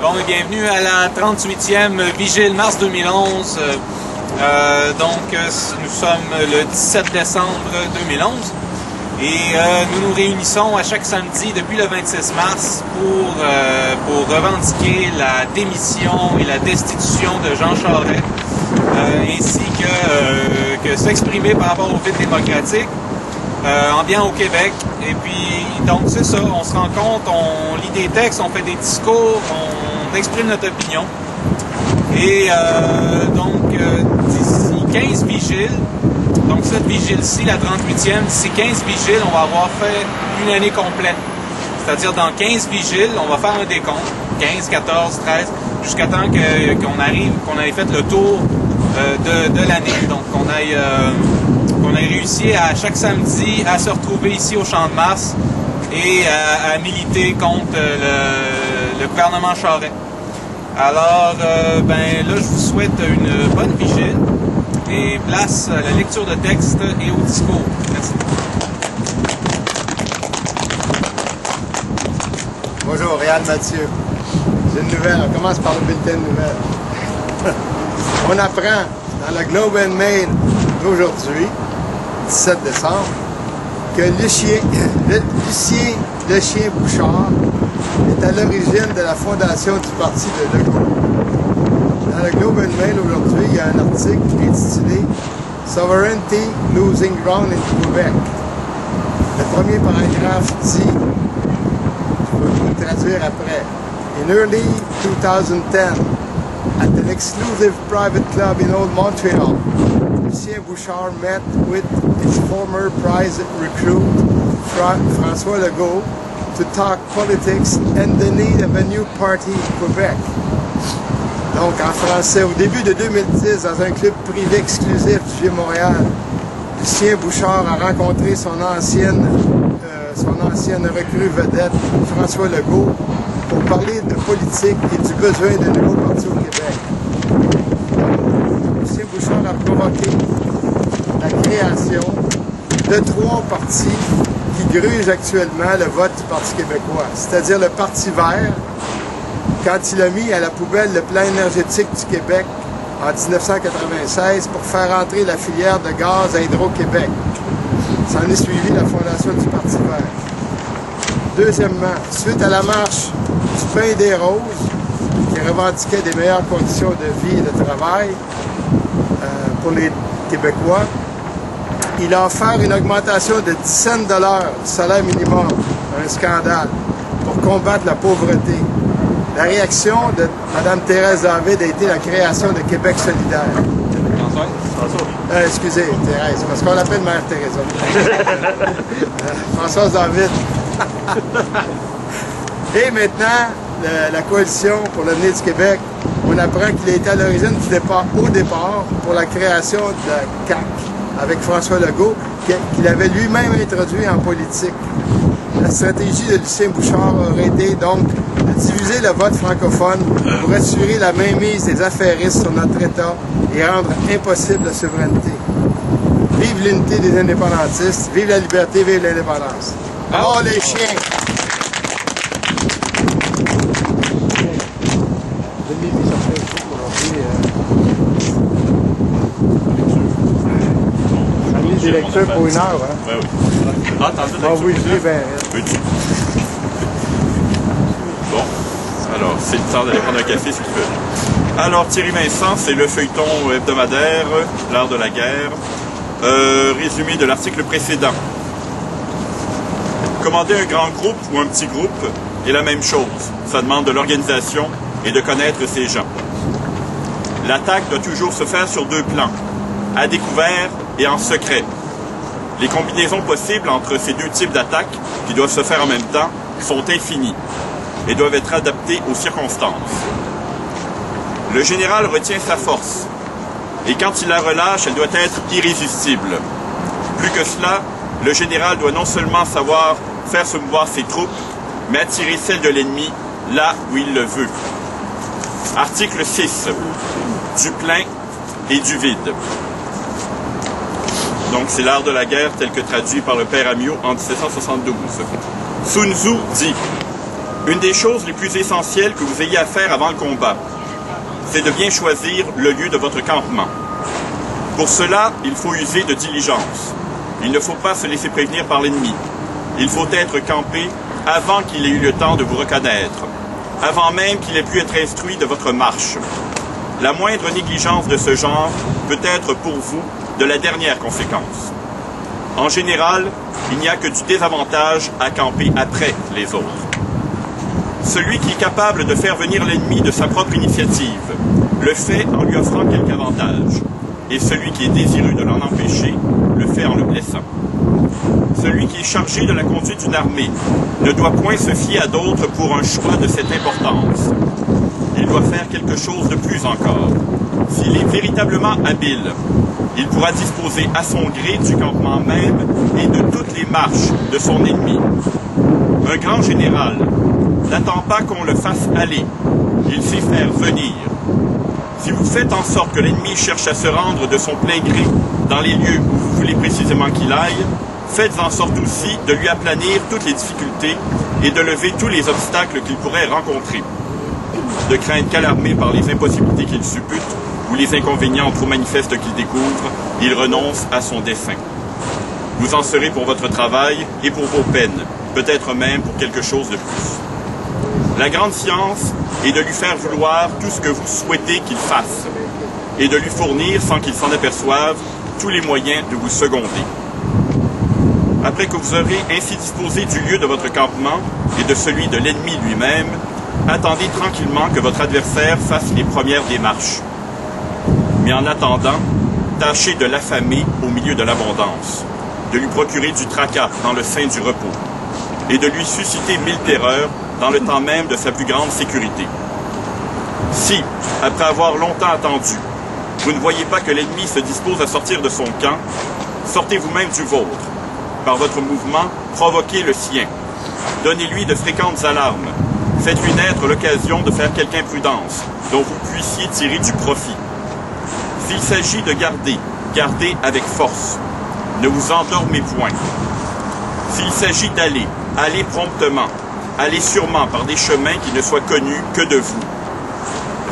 Bon, et bienvenue à la 38e Vigile mars 2011. Nous sommes le 17 décembre 2011 et nous nous réunissons à chaque samedi depuis le 26 mars pour revendiquer la démission et la destitution de Jean Charest, ainsi que s'exprimer par rapport au vide démocratique ambiant au Québec. Et puis, donc c'est ça, on se rencontre, on lit des textes, on fait des discours, on exprime notre opinion. Et d'ici 15 vigiles, donc cette vigile-ci, la 38e, d'ici 15 vigiles, on va avoir fait une année complète. C'est-à-dire dans 15 vigiles, on va faire un décompte, 15, 14, 13, jusqu'à temps qu'on ait fait le tour de l'année. Donc qu'on ait réussi à chaque samedi à se retrouver ici au Champ de Mars et à militer contre le gouvernement Charest. Alors, là, je vous souhaite une bonne vigile et place à la lecture de texte et au discours. Merci. Bonjour, Réal Mathieu. J'ai une nouvelle. On commence par le bulletin de nouvelles. On apprend dans le Globe and Mail d'aujourd'hui, 17 décembre, que Lucien Bouchard est à l'origine de la fondation du parti de Legault. Dans le Globe and Mail aujourd'hui, il y a un article intitulé « Sovereignty Losing Ground in Quebec ». Le premier paragraphe dit, je vais vous le traduire après, « In early 2010, at an exclusive private club in Old Montreal, Lucien Bouchard met with his former prize recruit, François Legault, to talk politics and the need of a new party in Quebec. » Donc, en français, au début de 2010, dans un club privé exclusif du Vieux-Montréal, Lucien Bouchard a rencontré son ancienne recrue vedette, François Legault, pour parler de politique et du besoin d'un nouveau parti au Québec. Lucien Bouchard a provoqué la création de 3 partis qui grugent actuellement le vote du Parti québécois, c'est-à-dire le Parti vert, quand il a mis à la poubelle le plan énergétique du Québec en 1996 pour faire entrer la filière de gaz à Hydro-Québec. S'en est suivi la fondation du Parti vert. Deuxièmement, suite à la marche du Pain des Roses, qui revendiquait des meilleures conditions de vie et de travail pour les Québécois, il a offert une augmentation de 10 cents de l'heure du salaire minimum, un scandale, pour combattre la pauvreté. La réaction de Mme Thérèse David a été la création de Québec solidaire. Excusez, Thérèse, parce qu'on l'appelle Mère Thérèse. Françoise David. Et maintenant, la coalition pour l'avenir du Québec, on apprend qu'il a été à l'origine du départ, pour la création de la CAQ avec François Legault, qu'il avait lui-même introduit en politique. La stratégie de Lucien Bouchard aurait été donc de diviser le vote francophone pour assurer la mainmise des affairistes sur notre État et rendre impossible la souveraineté. Vive l'unité des indépendantistes, vive la liberté, vive l'indépendance. Oh les chiens! Des lectures pour 1 heure, hein? Oui, oui. Ah, t'en as oui, je l'ai bien. Oui. Bon, alors, c'est le temps d'aller prendre un café, ce qu'il fait. Alors, Thierry Vincent, c'est le feuilleton hebdomadaire, l'art de la guerre. Résumé de l'article précédent. Commander un grand groupe ou un petit groupe est la même chose. Ça demande de l'organisation et de connaître ses gens. L'attaque doit toujours se faire sur 2 plans, à découvert et en secret. Les combinaisons possibles entre ces 2 types d'attaques, qui doivent se faire en même temps, sont infinies et doivent être adaptées aux circonstances. Le général retient sa force, et quand il la relâche, elle doit être irrésistible. Plus que cela, le général doit non seulement savoir faire se mouvoir ses troupes, mais attirer celles de l'ennemi là où il le veut. Article 6. Du plein et du vide. Donc, c'est l'art de la guerre tel que traduit par le père Amyot en 1772. Sun Tzu dit Une des choses les plus essentielles que vous ayez à faire avant le combat, c'est de bien choisir le lieu de votre campement. Pour cela, il faut user de diligence. Il ne faut pas se laisser prévenir par l'ennemi. Il faut être campé avant qu'il ait eu le temps de vous reconnaître, avant même qu'il ait pu être instruit de votre marche. La moindre négligence de ce genre peut être pour vous de la dernière conséquence. En général, il n'y a que du désavantage à camper après les autres. Celui qui est capable de faire venir l'ennemi de sa propre initiative le fait en lui offrant quelque avantage, et celui qui est désireux de l'en empêcher le fait en le blessant. Celui qui est chargé de la conduite d'une armée ne doit point se fier à d'autres pour un choix de cette importance. Il doit faire quelque chose de plus encore. S'il est véritablement habile, il pourra disposer à son gré du campement même et de toutes les marches de son ennemi. Un grand général n'attend pas qu'on le fasse aller, il sait faire venir. Si vous faites en sorte que l'ennemi cherche à se rendre de son plein gré dans les lieux où vous voulez précisément qu'il aille, faites en sorte aussi de lui aplanir toutes les difficultés et de lever tous les obstacles qu'il pourrait rencontrer. De crainte qu'alarmé par les impossibilités qu'il suppute ou les inconvénients trop manifestes qu'il découvre, il renonce à son dessein. Vous en serez pour votre travail et pour vos peines, peut-être même pour quelque chose de plus. La grande science est de lui faire vouloir tout ce que vous souhaitez qu'il fasse et de lui fournir, sans qu'il s'en aperçoive, tous les moyens de vous seconder. Après que vous aurez ainsi disposé du lieu de votre campement et de celui de l'ennemi lui-même, attendez tranquillement que votre adversaire fasse les premières démarches. Mais en attendant, tâchez de l'affamer au milieu de l'abondance, de lui procurer du tracas dans le sein du repos, et de lui susciter 1000 terreurs dans le temps même de sa plus grande sécurité. Si, après avoir longtemps attendu, vous ne voyez pas que l'ennemi se dispose à sortir de son camp, sortez vous-même du vôtre. Par votre mouvement, provoquez le sien. Donnez-lui de fréquentes alarmes. Faites-lui naître l'occasion de faire quelque imprudence dont vous puissiez tirer du profit. S'il s'agit de garder, gardez avec force. Ne vous endormez point. S'il s'agit d'aller, allez promptement. Allez sûrement par des chemins qui ne soient connus que de vous.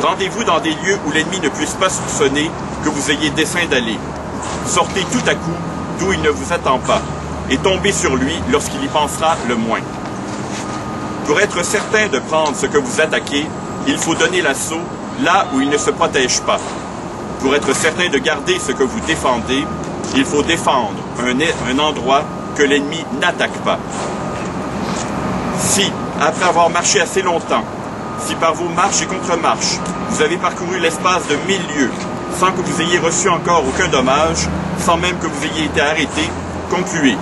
Rendez-vous dans des lieux où l'ennemi ne puisse pas soupçonner que vous ayez dessein d'aller. Sortez tout à coup d'où il ne vous attend pas et tombez sur lui lorsqu'il y pensera le moins. Pour être certain de prendre ce que vous attaquez, il faut donner l'assaut là où il ne se protège pas. Pour être certain de garder ce que vous défendez, il faut défendre un endroit que l'ennemi n'attaque pas. Si, après avoir marché assez longtemps, si par vos marches et contre-marches, vous avez parcouru l'espace de 1000 lieues, sans que vous ayez reçu encore aucun dommage, sans même que vous ayez été arrêté, concluez,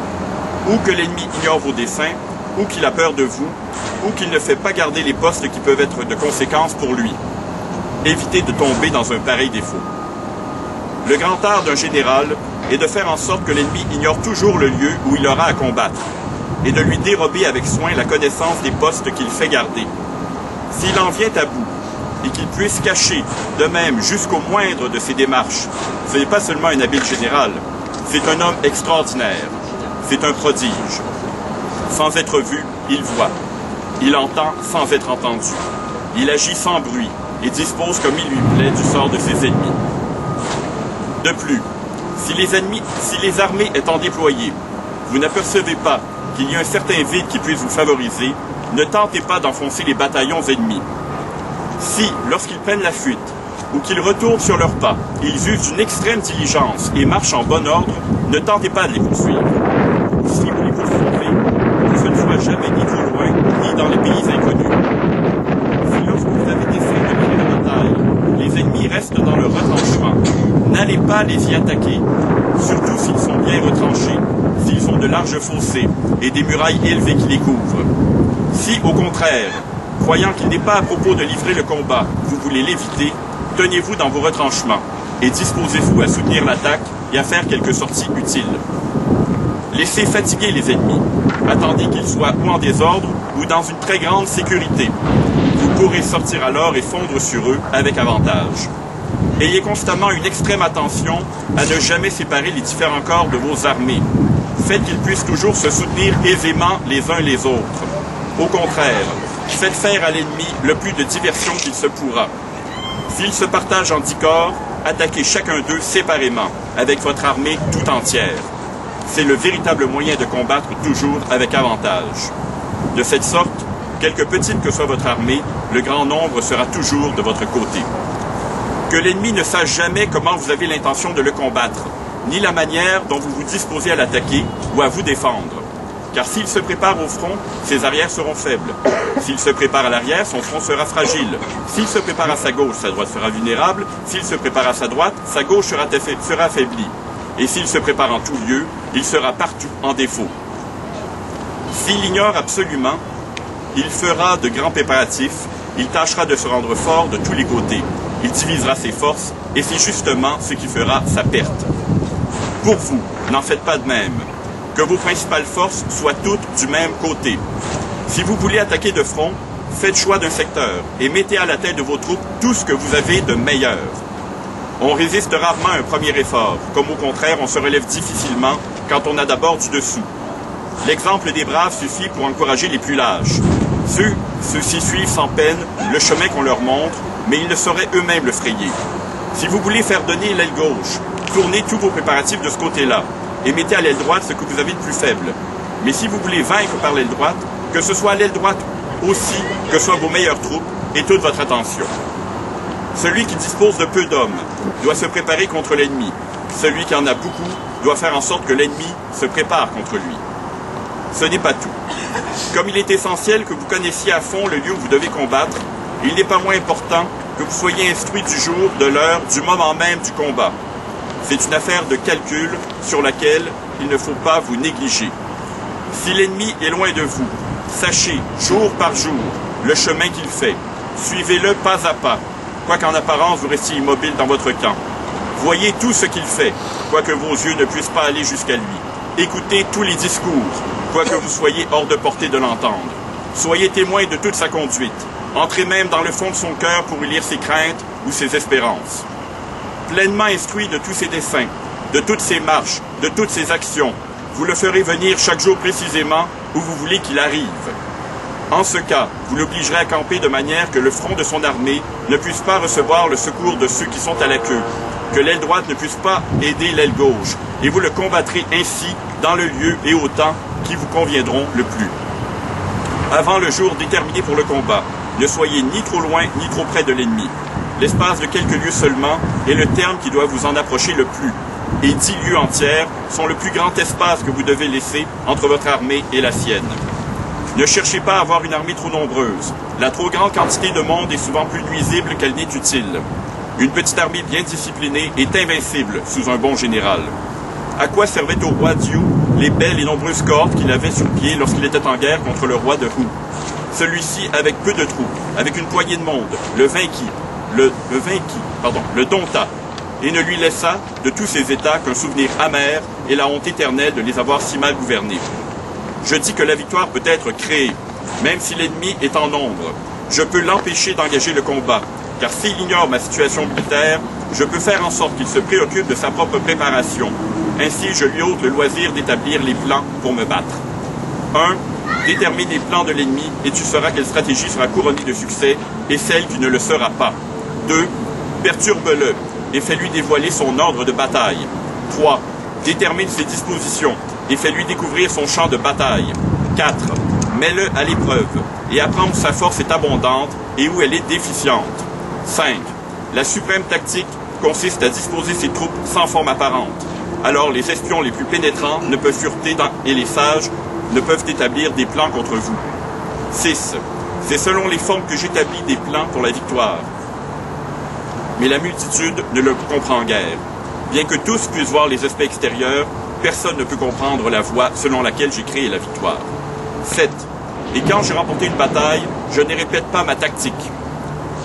ou que l'ennemi ignore vos desseins, ou qu'il a peur de vous, ou qu'il ne fait pas garder les postes qui peuvent être de conséquence pour lui. Évitez de tomber dans un pareil défaut. Le grand art d'un général est de faire en sorte que l'ennemi ignore toujours le lieu où il aura à combattre, et de lui dérober avec soin la connaissance des postes qu'il fait garder. S'il en vient à bout, et qu'il puisse cacher, de même jusqu'au moindre de ses démarches, ce n'est pas seulement un habile général, c'est un homme extraordinaire, c'est un prodige. Sans être vu, il voit. Il entend sans être entendu. Il agit sans bruit et dispose comme il lui plaît du sort de ses ennemis. De plus, si les armées étant déployées, vous n'apercevez pas qu'il y a un certain vide qui puisse vous favoriser, ne tentez pas d'enfoncer les bataillons ennemis. Si, lorsqu'ils prennent la fuite, ou qu'ils retournent sur leurs pas, ils usent d'une extrême diligence et marchent en bon ordre, ne tentez pas de les poursuivre. Si vous les poursuivez, que ce ne soit jamais ni trop loin, ni dans les pays inconnus. Si lorsque vous avez dessein de mener la bataille, les ennemis restent dans leur retranchement, n'allez pas les y attaquer, surtout s'ils sont bien retranchés, s'ils ont de larges fossés et des murailles élevées qui les couvrent. Si, au contraire, croyant qu'il n'est pas à propos de livrer le combat, vous voulez l'éviter, tenez-vous dans vos retranchements et disposez-vous à soutenir l'attaque et à faire quelques sorties utiles. Laissez fatiguer les ennemis. Attendez qu'ils soient ou en désordre ou dans une très grande sécurité. Vous pourrez sortir alors et fondre sur eux avec avantage. Ayez constamment une extrême attention à ne jamais séparer les différents corps de vos armées. Faites qu'ils puissent toujours se soutenir aisément les uns les autres. Au contraire, Faites faire à l'ennemi le plus de diversion qu'il se pourra. S'ils se partagent en 10 corps, attaquez chacun d'eux séparément, avec votre armée tout entière. C'est le véritable moyen de combattre toujours avec avantage. De cette sorte, quelque petite que soit votre armée, le grand nombre sera toujours de votre côté. Que l'ennemi ne sache jamais comment vous avez l'intention de le combattre, ni la manière dont vous vous disposez à l'attaquer ou à vous défendre. Car s'il se prépare au front, ses arrières seront faibles. S'il se prépare à l'arrière, son front sera fragile. S'il se prépare à sa gauche, sa droite sera vulnérable. S'il se prépare à sa droite, sa gauche sera affaiblie. Et s'il se prépare en tout lieu, il sera partout en défaut. S'il ignore absolument, il fera de grands préparatifs, il tâchera de se rendre fort de tous les côtés. Il divisera ses forces, et c'est justement ce qui fera sa perte. Pour vous, n'en faites pas de même. Que vos principales forces soient toutes du même côté. Si vous voulez attaquer de front, faites choix d'un secteur et mettez à la tête de vos troupes tout ce que vous avez de meilleur. On résiste rarement à un premier effort, comme au contraire on se relève difficilement quand on a d'abord du dessous. L'exemple des braves suffit pour encourager les plus lâches. Ceux-ci suivent sans peine le chemin qu'on leur montre, mais ils ne sauraient eux-mêmes le frayer. Si vous voulez faire donner l'aile gauche, tournez tous vos préparatifs de ce côté-là et mettez à l'aile droite ce que vous avez de plus faible. Mais si vous voulez vaincre par l'aile droite, que ce soit à l'aile droite aussi que soient vos meilleures troupes et toute votre attention. Celui qui dispose de peu d'hommes doit se préparer contre l'ennemi. Celui qui en a beaucoup doit faire en sorte que l'ennemi se prépare contre lui. Ce n'est pas tout. Comme il est essentiel que vous connaissiez à fond le lieu où vous devez combattre, il n'est pas moins important que vous soyez instruit du jour, de l'heure, du moment même du combat. C'est une affaire de calcul sur laquelle il ne faut pas vous négliger. Si l'ennemi est loin de vous, sachez, jour par jour, le chemin qu'il fait. Suivez-le pas à pas, quoiqu'en apparence vous restiez immobile dans votre camp. Voyez tout ce qu'il fait, quoique vos yeux ne puissent pas aller jusqu'à lui. Écoutez tous les discours, quoique vous soyez hors de portée de l'entendre. Soyez témoin de toute sa conduite. Entrez même dans le fond de son cœur pour y lire ses craintes ou ses espérances. Pleinement instruit de tous ses desseins, de toutes ses marches, de toutes ses actions, vous le ferez venir chaque jour précisément où vous voulez qu'il arrive. En ce cas, vous l'obligerez à camper de manière que le front de son armée ne puisse pas recevoir le secours de ceux qui sont à la queue, que l'aile droite ne puisse pas aider l'aile gauche, et vous le combattrez ainsi dans le lieu et au temps qui vous conviendront le plus. Avant le jour déterminé pour le combat, ne soyez ni trop loin ni trop près de l'ennemi. L'espace de quelques lieues seulement est le terme qui doit vous en approcher le plus, et 10 lieues entières sont le plus grand espace que vous devez laisser entre votre armée et la sienne. Ne cherchez pas à avoir une armée trop nombreuse. La trop grande quantité de monde est souvent plus nuisible qu'elle n'est utile. Une petite armée bien disciplinée est invincible sous un bon général. À quoi servaient au roi Dieu les belles et nombreuses cohortes qu'il avait sur pied lorsqu'il était en guerre contre le roi de Hou? Celui-ci, avec peu de troupes, avec une poignée de monde, le dompta, et ne lui laissa de tous ses états qu'un souvenir amer et la honte éternelle de les avoir si mal gouvernés. Je dis que la victoire peut être créée, même si l'ennemi est en nombre. Je peux l'empêcher d'engager le combat, car s'il ignore ma situation militaire, je peux faire en sorte qu'il se préoccupe de sa propre préparation. Ainsi, je lui ôte le loisir d'établir les plans pour me battre. 1. Détermine les plans de l'ennemi et tu sauras quelle stratégie sera couronnée de succès et celle qui ne le sera pas. 2. Perturbe-le et fais-lui dévoiler son ordre de bataille. 3. Détermine ses dispositions et fais-lui découvrir son champ de bataille. 4. Mets-le à l'épreuve et apprends où sa force est abondante et où elle est déficiente. 5. La suprême tactique consiste à disposer ses troupes sans forme apparente. Alors les espions les plus pénétrants ne peuvent fureter et les sages ne peuvent établir des plans contre vous. 6. C'est selon les formes que j'établis des plans pour la victoire. Mais la multitude ne le comprend guère. Bien que tous puissent voir les aspects extérieurs, personne ne peut comprendre la voie selon laquelle j'ai créé la victoire. 7. Et quand j'ai remporté une bataille, je ne répète pas ma tactique,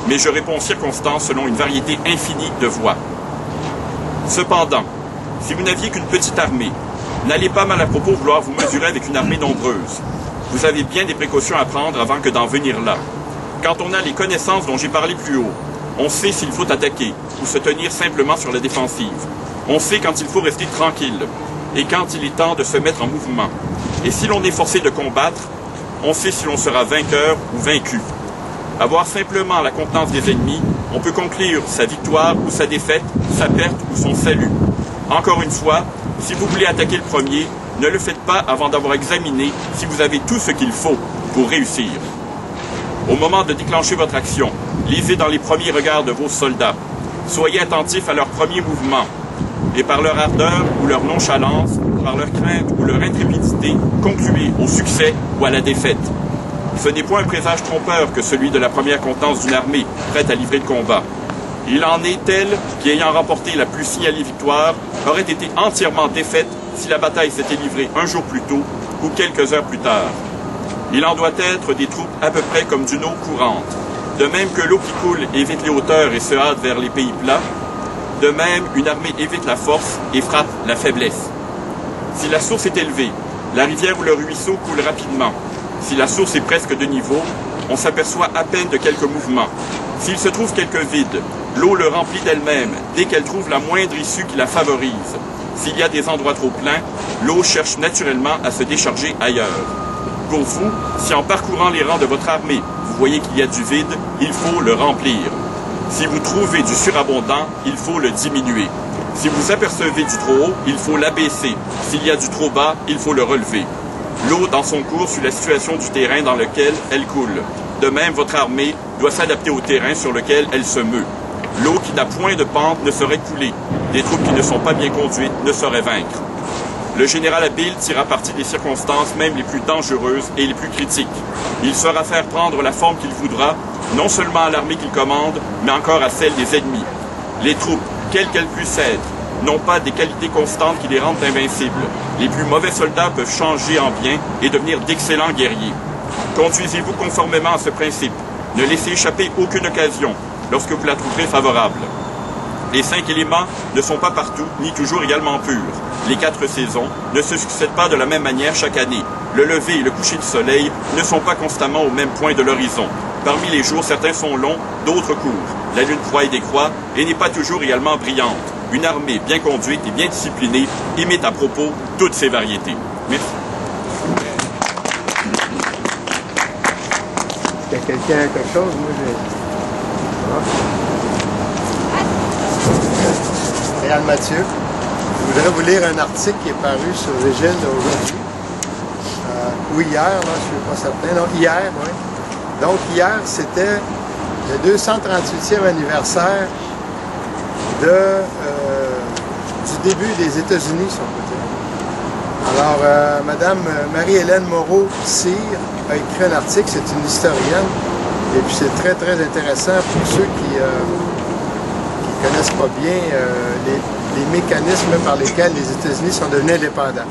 mais je réponds aux circonstances selon une variété infinie de voies. Cependant, si vous n'aviez qu'une petite armée, n'allez pas mal à propos vouloir vous mesurer avec une armée nombreuse. Vous avez bien des précautions à prendre avant que d'en venir là. Quand on a les connaissances dont j'ai parlé plus haut, on sait s'il faut attaquer ou se tenir simplement sur la défensive. On sait quand il faut rester tranquille et quand il est temps de se mettre en mouvement. Et si l'on est forcé de combattre, on sait si l'on sera vainqueur ou vaincu. Avoir simplement la contenance des ennemis, on peut conclure sa victoire ou sa défaite, sa perte ou son salut. Encore une fois, si vous voulez attaquer le premier, ne le faites pas avant d'avoir examiné si vous avez tout ce qu'il faut pour réussir. Au moment de déclencher votre action, lisez dans les premiers regards de vos soldats. Soyez attentifs à leurs premiers mouvements. Et par leur ardeur ou leur nonchalance, par leur crainte ou leur intrépidité, concluez au succès ou à la défaite. Ce n'est point un présage trompeur que celui de la première contenance d'une armée prête à livrer le combat. Il en est tel qui, ayant remporté la plus signalée victoire, aurait été entièrement défaite si la bataille s'était livrée un jour plus tôt ou quelques heures plus tard. Il en doit être des troupes à peu près comme d'une eau courante. De même que l'eau qui coule évite les hauteurs et se hâte vers les pays plats, de même une armée évite la force et frappe la faiblesse. Si la source est élevée, la rivière ou le ruisseau coule rapidement. Si la source est presque de niveau, on s'aperçoit à peine de quelques mouvements. S'il se trouve quelque vide, l'eau le remplit d'elle-même dès qu'elle trouve la moindre issue qui la favorise. S'il y a des endroits trop pleins, l'eau cherche naturellement à se décharger ailleurs. Pour vous, si en parcourant les rangs de votre armée, vous voyez qu'il y a du vide, il faut le remplir. Si vous trouvez du surabondant, il faut le diminuer. Si vous apercevez du trop haut, il faut l'abaisser. S'il y a du trop bas, il faut le relever. L'eau dans son cours suit la situation du terrain dans lequel elle coule. De même, votre armée doit s'adapter au terrain sur lequel elle se meut. L'eau qui n'a point de pente ne saurait couler. Des troupes qui ne sont pas bien conduites ne sauraient vaincre. Le général habile tira parti des circonstances même les plus dangereuses et les plus critiques. Il saura faire prendre la forme qu'il voudra, non seulement à l'armée qu'il commande, mais encore à celle des ennemis. Les troupes, quelles qu'elles puissent être, n'ont pas des qualités constantes qui les rendent invincibles. Les plus mauvais soldats peuvent changer en bien et devenir d'excellents guerriers. Conduisez-vous conformément à ce principe. Ne laissez échapper aucune occasion lorsque vous la trouverez favorable. Les 5 éléments ne sont pas partout, ni toujours également purs. Les 4 saisons ne se succèdent pas de la même manière chaque année. Le lever et le coucher du soleil ne sont pas constamment au même point de l'horizon. Parmi les jours, certains sont longs, d'autres courts. La lune croît et décroît et n'est pas toujours également brillante. Une armée bien conduite et bien disciplinée imite à propos toutes ces variétés. Merci. Il y a quelqu'un a quelque chose? Moi, Réal Mathieu. Je voudrais vous lire un article qui est paru sur Régine aujourd'hui. Ou hier, là, je ne suis pas certain. Non, hier, oui. Donc, hier, c'était le 238e anniversaire du début des États-Unis, si on peut dire. Alors, Madame Marie-Hélène Moreau-Cyr a écrit un article, c'est une historienne, et puis c'est très, très intéressant pour ceux qui connaissent pas bien les mécanismes par lesquels les États-Unis sont devenus indépendants.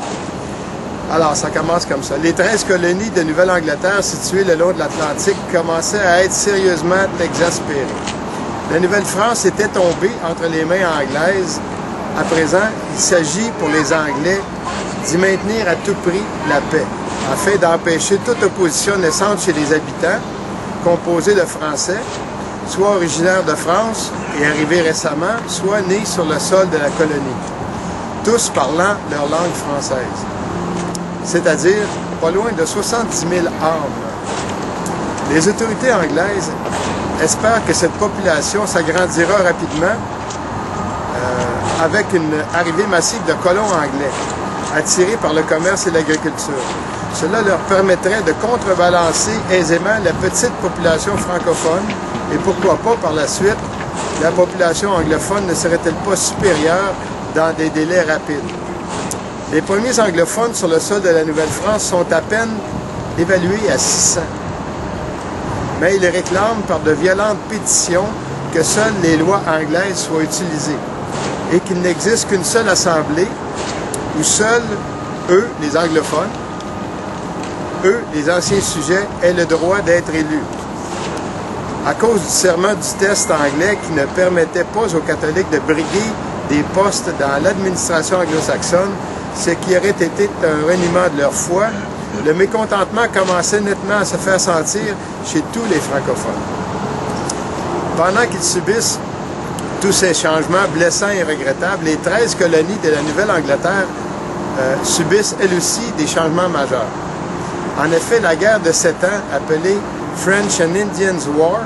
Alors, ça commence comme ça. Les 13 colonies de Nouvelle-Angleterre situées le long de l'Atlantique commençaient à être sérieusement exaspérées. La Nouvelle-France était tombée entre les mains anglaises. À présent, il s'agit pour les Anglais d'y maintenir à tout prix la paix, afin d'empêcher toute opposition naissante chez les habitants, composés de Français, soit originaires de France et arrivés récemment, soit nés sur le sol de la colonie, tous parlant leur langue française. C'est-à-dire pas loin de 70 000 âmes. Les autorités anglaises espèrent que cette population s'agrandira rapidement avec une arrivée massive de colons anglais, attirés par le commerce et l'agriculture. Cela leur permettrait de contrebalancer aisément la petite population francophone et pourquoi pas par la suite, la population anglophone ne serait-elle pas supérieure dans des délais rapides. Les premiers anglophones sur le sol de la Nouvelle-France sont à peine évalués à 600. Mais ils réclament par de violentes pétitions que seules les lois anglaises soient utilisées et qu'il n'existe qu'une seule assemblée où seuls, eux, les anglophones, eux, les anciens sujets, aient le droit d'être élus. À cause du serment du test anglais qui ne permettait pas aux catholiques de briguer des postes dans l'administration anglo-saxonne, ce qui aurait été un reniement de leur foi, le mécontentement commençait nettement à se faire sentir chez tous les francophones. Pendant qu'ils subissent tous ces changements blessants et regrettables, les 13 colonies de la Nouvelle-Angleterre subissent elles aussi des changements majeurs. En effet, la guerre de 7 ans, appelée French and Indians War,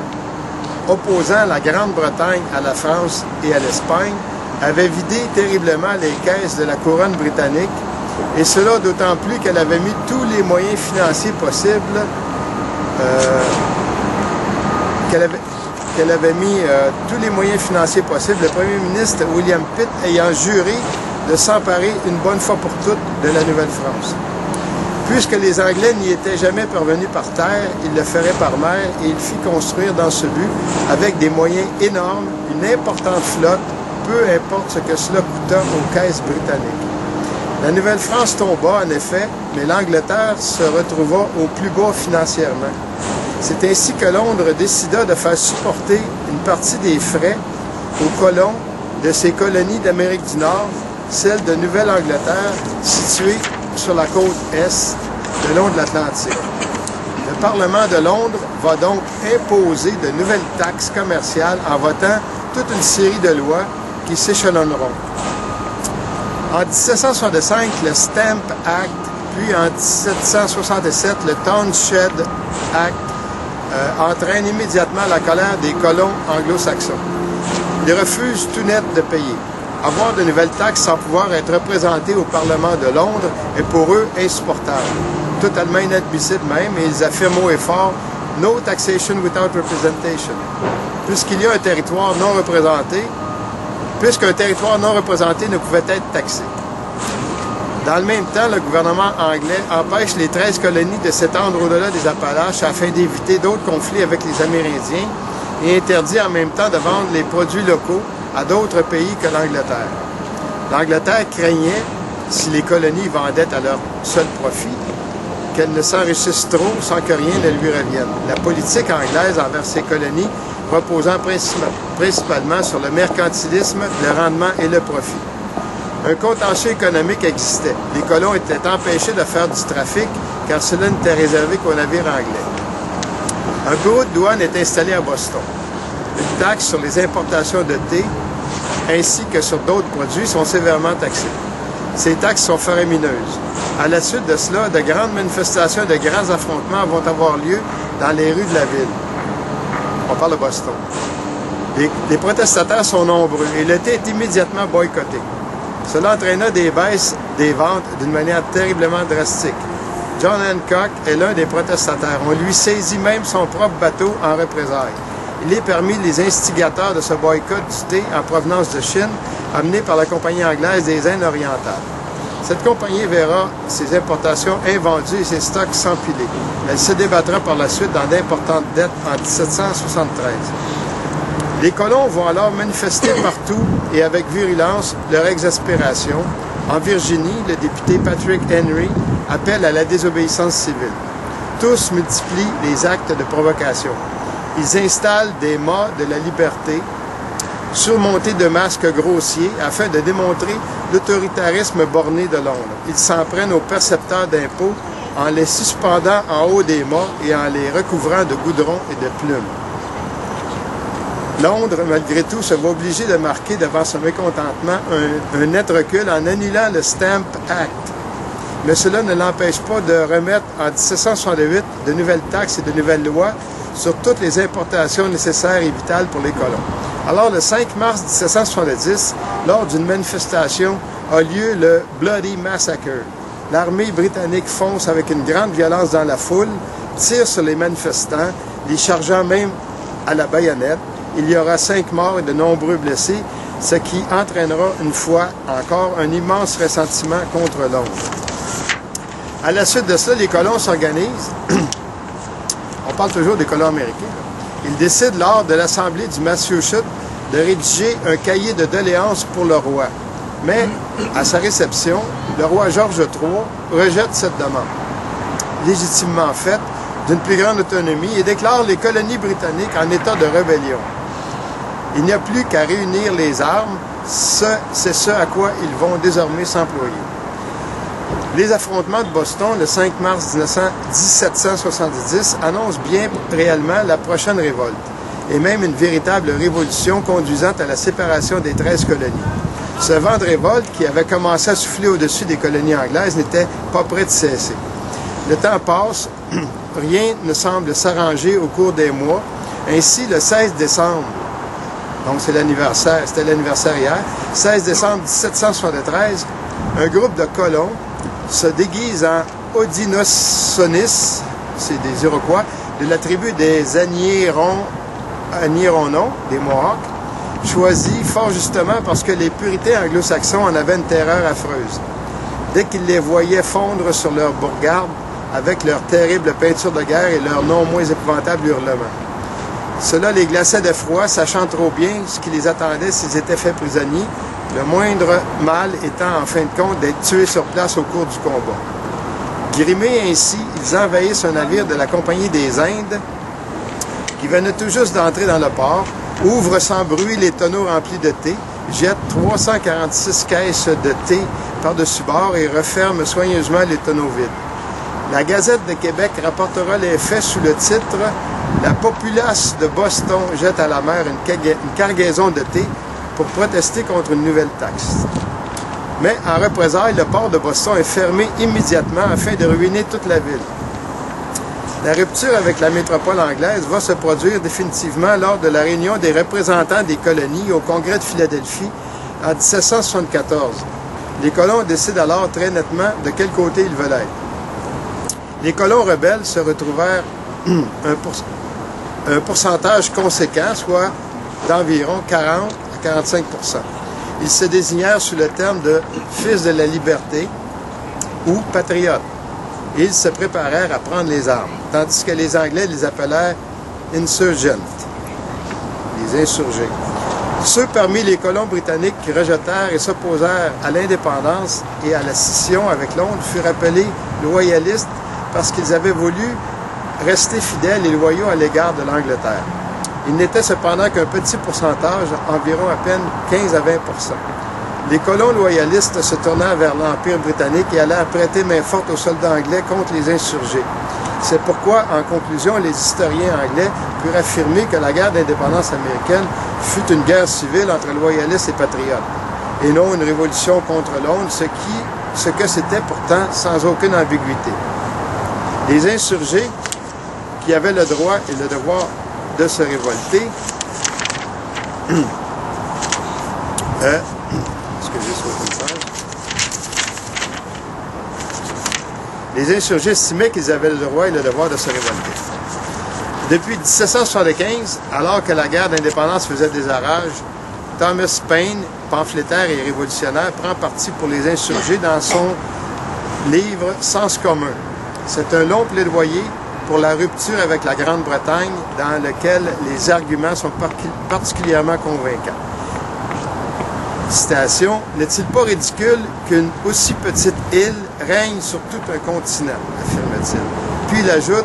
opposant la Grande-Bretagne à la France et à l'Espagne, avait vidé terriblement les caisses de la couronne britannique, et cela d'autant plus qu'elle avait mis tous les moyens financiers possibles le premier ministre William Pitt ayant juré de s'emparer une bonne fois pour toutes de la Nouvelle-France. Puisque les Anglais n'y étaient jamais parvenus par terre, il le ferait par mer et il fit construire dans ce but, avec des moyens énormes, une importante flotte, peu importe ce que cela coûta aux caisses britanniques. La Nouvelle-France tomba, en effet, mais l'Angleterre se retrouva au plus bas financièrement. C'est ainsi que Londres décida de faire supporter une partie des frais aux colons de ses colonies d'Amérique du Nord, celles de Nouvelle-Angleterre, situées sur la côte Est, le long de l'Atlantique. Le Parlement de Londres va donc imposer de nouvelles taxes commerciales en votant toute une série de lois qui s'échelonneront. En 1765, le Stamp Act, puis en 1767, le Townshend Act entraîne immédiatement la colère des colons anglo-saxons. Ils refusent tout net de payer. Avoir de nouvelles taxes sans pouvoir être représentés au Parlement de Londres est pour eux insupportable, totalement inadmissible même, et ils affirment haut et fort « No taxation without representation ». Puisqu'il y a un territoire non représenté, puisqu'un territoire non représenté ne pouvait être taxé. Dans le même temps, le gouvernement anglais empêche les 13 colonies de s'étendre au-delà des Appalaches afin d'éviter d'autres conflits avec les Amérindiens et interdit en même temps de vendre les produits locaux à d'autres pays que l'Angleterre. L'Angleterre craignait, si les colonies vendaient à leur seul profit, qu'elles ne s'enrichissent trop sans que rien ne lui revienne. La politique anglaise envers ces colonies reposant principalement sur le mercantilisme, le rendement et le profit. Un contentieux économique existait. Les colons étaient empêchés de faire du trafic car cela n'était réservé qu'aux navires anglais. Un bureau de douane est installé à Boston. Une taxe sur les importations de thé ainsi que sur d'autres produits sont sévèrement taxées. Ces taxes sont faramineuses. À la suite de cela, de grandes manifestations, de grands affrontements vont avoir lieu dans les rues de la ville. On parle de Boston. Les protestataires sont nombreux et le thé est immédiatement boycotté. Cela entraîna des baisses des ventes d'une manière terriblement drastique. John Hancock est l'un des protestataires. On lui saisit même son propre bateau en représailles. Il est parmi les instigateurs de ce boycott du thé en provenance de Chine, amené par la Compagnie anglaise des Indes orientales. Cette compagnie verra ses importations invendues et ses stocks s'empiler. Elle se débattra par la suite dans d'importantes dettes en 1773. Les colons vont alors manifester partout et avec virulence leur exaspération. En Virginie, le député Patrick Henry appelle à la désobéissance civile. Tous multiplient les actes de provocation. Ils installent des mâts de la liberté, surmontés de masques grossiers, afin de démontrer l'autoritarisme borné de Londres. Ils s'en prennent aux percepteurs d'impôts en les suspendant en haut des mâts et en les recouvrant de goudron et de plumes. Londres, malgré tout, se voit obligé de marquer devant son mécontentement un net recul en annulant le Stamp Act. Mais cela ne l'empêche pas de remettre en 1768 de nouvelles taxes et de nouvelles lois sur toutes les importations nécessaires et vitales pour les colons. Alors, le 5 mars 1770, lors d'une manifestation, a lieu le Bloody Massacre. L'armée britannique fonce avec une grande violence dans la foule, tire sur les manifestants, les chargeant même à la baïonnette. Il y aura 5 morts et de nombreux blessés, ce qui entraînera une fois encore un immense ressentiment contre Londres. À la suite de cela, les colons s'organisent. On parle toujours des colons américains. Ils décident lors de l'Assemblée du Massachusetts de rédiger un cahier de doléances pour le roi. Mais, à sa réception, le roi George III rejette cette demande, légitimement faite, d'une plus grande autonomie et déclare les colonies britanniques en état de rébellion. Il n'y a plus qu'à réunir les armes, c'est ce à quoi ils vont désormais s'employer. Les affrontements de Boston, le 5 mars 1770, annoncent bien réellement la prochaine révolte, et même une véritable révolution conduisant à la séparation des 13 colonies. Ce vent de révolte, qui avait commencé à souffler au-dessus des colonies anglaises, n'était pas prêt de cesser. Le temps passe, rien ne semble s'arranger au cours des mois. Ainsi, le 16 décembre, donc c'était l'anniversaire hier, 16 décembre 1773, un groupe de colons se déguise en Haudenosaunee, c'est des Iroquois, de la tribu des Agnironons, des Mohawks, choisis fort justement parce que les puritains anglo-saxons en avaient une terreur affreuse. Dès qu'ils les voyaient fondre sur leur bourgade avec leur terrible peinture de guerre et leur non moins épouvantable hurlement. Cela les glaçait de froid, sachant trop bien ce qui les attendait s'ils étaient faits prisonniers, le moindre mal étant en fin de compte d'être tués sur place au cours du combat. Grimés ainsi, ils envahissent un navire de la Compagnie des Indes qui venait tout juste d'entrer dans le port, ouvrent sans bruit les tonneaux remplis de thé, jettent 346 caisses de thé par-dessus bord et referment soigneusement les tonneaux vides. La Gazette de Québec rapportera les faits sous le titre « La populace de Boston jette à la mer une cargaison de thé pour protester contre une nouvelle taxe. » Mais en représailles, le port de Boston est fermé immédiatement afin de ruiner toute la ville. La rupture avec la métropole anglaise va se produire définitivement lors de la réunion des représentants des colonies au Congrès de Philadelphie en 1774. Les colons décident alors très nettement de quel côté ils veulent être. Les colons rebelles se retrouvèrent un pourcentage conséquent, soit d'environ 40 à 45 %. Ils se désignèrent sous le terme de « fils de la liberté » ou « patriotes ». Ils se préparèrent à prendre les armes, tandis que les Anglais les appelèrent « insurgents », les insurgés. Ceux parmi les colons britanniques qui rejetèrent et s'opposèrent à l'indépendance et à la scission avec Londres furent appelés loyalistes parce qu'ils avaient voulu rester fidèles et loyaux à l'égard de l'Angleterre. Il n'était cependant qu'un petit pourcentage, environ à peine 15 à 20 %. Les colons loyalistes se tournèrent vers l'Empire britannique et allèrent prêter main forte aux soldats anglais contre les insurgés. C'est pourquoi, en conclusion, les historiens anglais purent affirmer que la guerre d'indépendance américaine fut une guerre civile entre loyalistes et patriotes, et non une révolution contre Londres, ce que c'était pourtant sans aucune ambiguïté. Les insurgés, qui avaient le droit et le devoir de se révolter, les insurgés estimaient qu'ils avaient le droit et le devoir de se révolter. Depuis 1775, alors que la guerre d'indépendance faisait des orages, Thomas Paine, pamphlétaire et révolutionnaire, prend parti pour les insurgés dans son livre « Sens commun ». C'est un long plaidoyer pour la rupture avec la Grande-Bretagne dans lequel les arguments sont particulièrement convaincants. Citation, « N'est-il pas ridicule qu'une aussi petite île règne sur tout un continent, affirme-t-il. Puis il ajoute,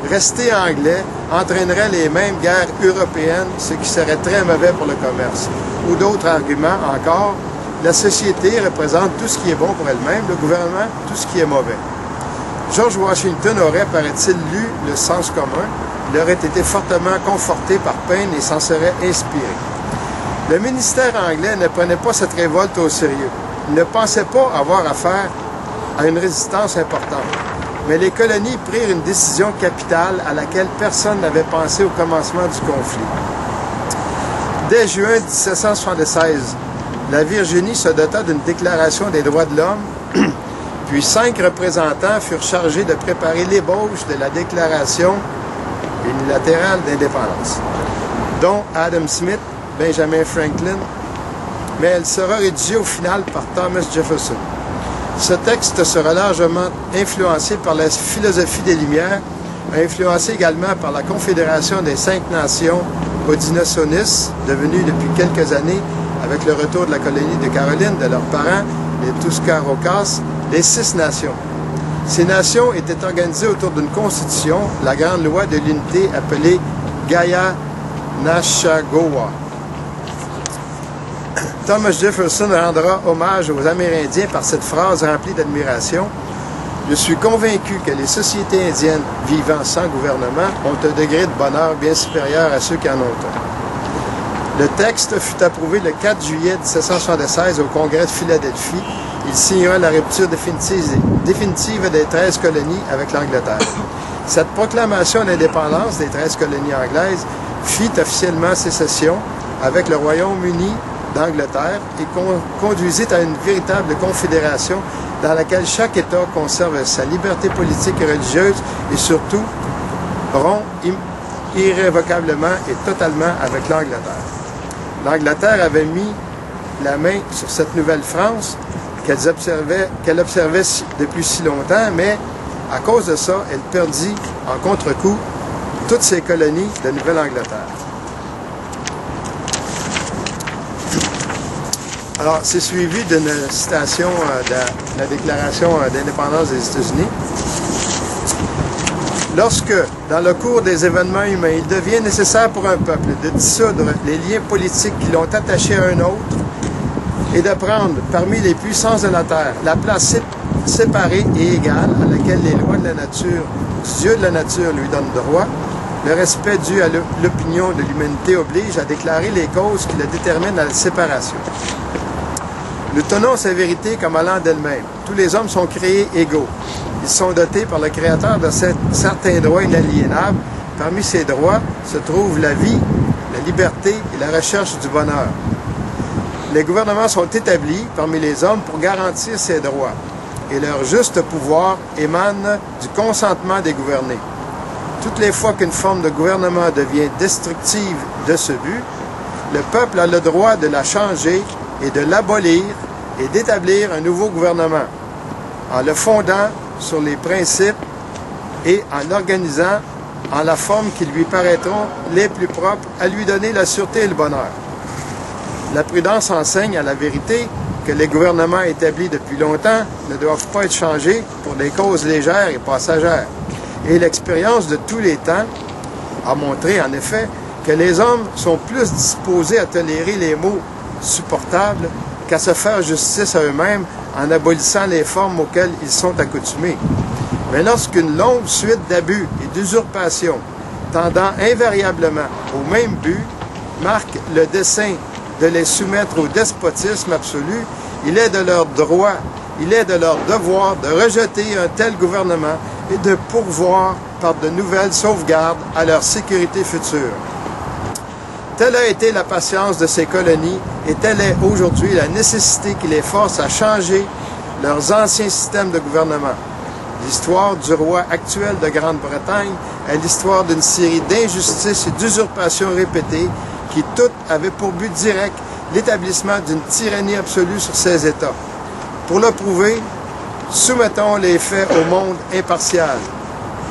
rester anglais entraînerait les mêmes guerres européennes, ce qui serait très mauvais pour le commerce. Ou d'autres arguments encore, la société représente tout ce qui est bon pour elle-même, le gouvernement, tout ce qui est mauvais. George Washington aurait, paraît-il, lu le Sens commun, il aurait été fortement conforté par Paine et s'en serait inspiré. Le ministère anglais ne prenait pas cette révolte au sérieux. Il ne pensait pas avoir affaire à une résistance importante. Mais les colonies prirent une décision capitale à laquelle personne n'avait pensé au commencement du conflit. Dès juin 1776, la Virginie se dota d'une déclaration des droits de l'homme, puis 5 représentants furent chargés de préparer l'ébauche de la déclaration unilatérale d'indépendance, dont Adam Smith, Benjamin Franklin, mais elle sera rédigée au final par Thomas Jefferson. Ce texte sera largement influencé par la philosophie des Lumières, influencé également par la Confédération des 5 nations Haudenosaunee, devenue depuis quelques années, avec le retour de la colonie de Caroline, de leurs parents, les Tuscaroras, les 6 nations. Ces nations étaient organisées autour d'une constitution, la Grande Loi de l'Unité appelée Gaia Nashagowa. Thomas Jefferson rendra hommage aux Amérindiens par cette phrase remplie d'admiration. « Je suis convaincu que les sociétés indiennes vivant sans gouvernement ont un degré de bonheur bien supérieur à ceux qui en ont un. » Le texte fut approuvé le 4 juillet 1776 au Congrès de Philadelphie. Il signera la rupture définitive des 13 colonies avec l'Angleterre. Cette proclamation d'indépendance des 13 colonies anglaises fit officiellement sécession avec le Royaume-Uni d'Angleterre et conduisit à une véritable confédération dans laquelle chaque État conserve sa liberté politique et religieuse et surtout rompt irrévocablement et totalement avec l'Angleterre. L'Angleterre avait mis la main sur cette nouvelle France qu'elle observait depuis si longtemps, mais à cause de ça, elle perdit en contre-coup toutes ses colonies de Nouvelle-Angleterre. Alors, c'est suivi d'une citation de la Déclaration d'indépendance des États-Unis. Lorsque, dans le cours des événements humains, il devient nécessaire pour un peuple de dissoudre les liens politiques qui l'ont attaché à un autre et de prendre, parmi les puissances de la terre, la place séparée et égale à laquelle les lois de la nature, du Dieu de la nature lui donnent droit, le respect dû à l'opinion de l'humanité oblige à déclarer les causes qui le déterminent à la séparation. Nous tenons ces vérités comme allant d'elles-mêmes. Tous les hommes sont créés égaux. Ils sont dotés par le Créateur de certains droits inaliénables. Parmi ces droits se trouvent la vie, la liberté et la recherche du bonheur. Les gouvernements sont établis parmi les hommes pour garantir ces droits, et leur juste pouvoir émane du consentement des gouvernés. Toutes les fois qu'une forme de gouvernement devient destructive de ce but, le peuple a le droit de la changer et de l'abolir et d'établir un nouveau gouvernement, en le fondant sur les principes et en organisant en la forme qui lui paraîtront les plus propres à lui donner la sûreté et le bonheur. La prudence enseigne à la vérité que les gouvernements établis depuis longtemps ne doivent pas être changés pour des causes légères et passagères. Et l'expérience de tous les temps a montré en effet que les hommes sont plus disposés à tolérer les maux supportables qu'à se faire justice à eux-mêmes en abolissant les formes auxquelles ils sont accoutumés. Mais lorsqu'une longue suite d'abus et d'usurpations tendant invariablement au même but marque le dessein de les soumettre au despotisme absolu, il est de leur droit, il est de leur devoir de rejeter un tel gouvernement et de pourvoir par de nouvelles sauvegardes à leur sécurité future. Telle a été la patience de ces colonies et telle est aujourd'hui la nécessité qui les force à changer leurs anciens systèmes de gouvernement. L'histoire du roi actuel de Grande-Bretagne est l'histoire d'une série d'injustices et d'usurpations répétées qui toutes avaient pour but direct l'établissement d'une tyrannie absolue sur ces États. Pour le prouver, soumettons les faits au monde impartial.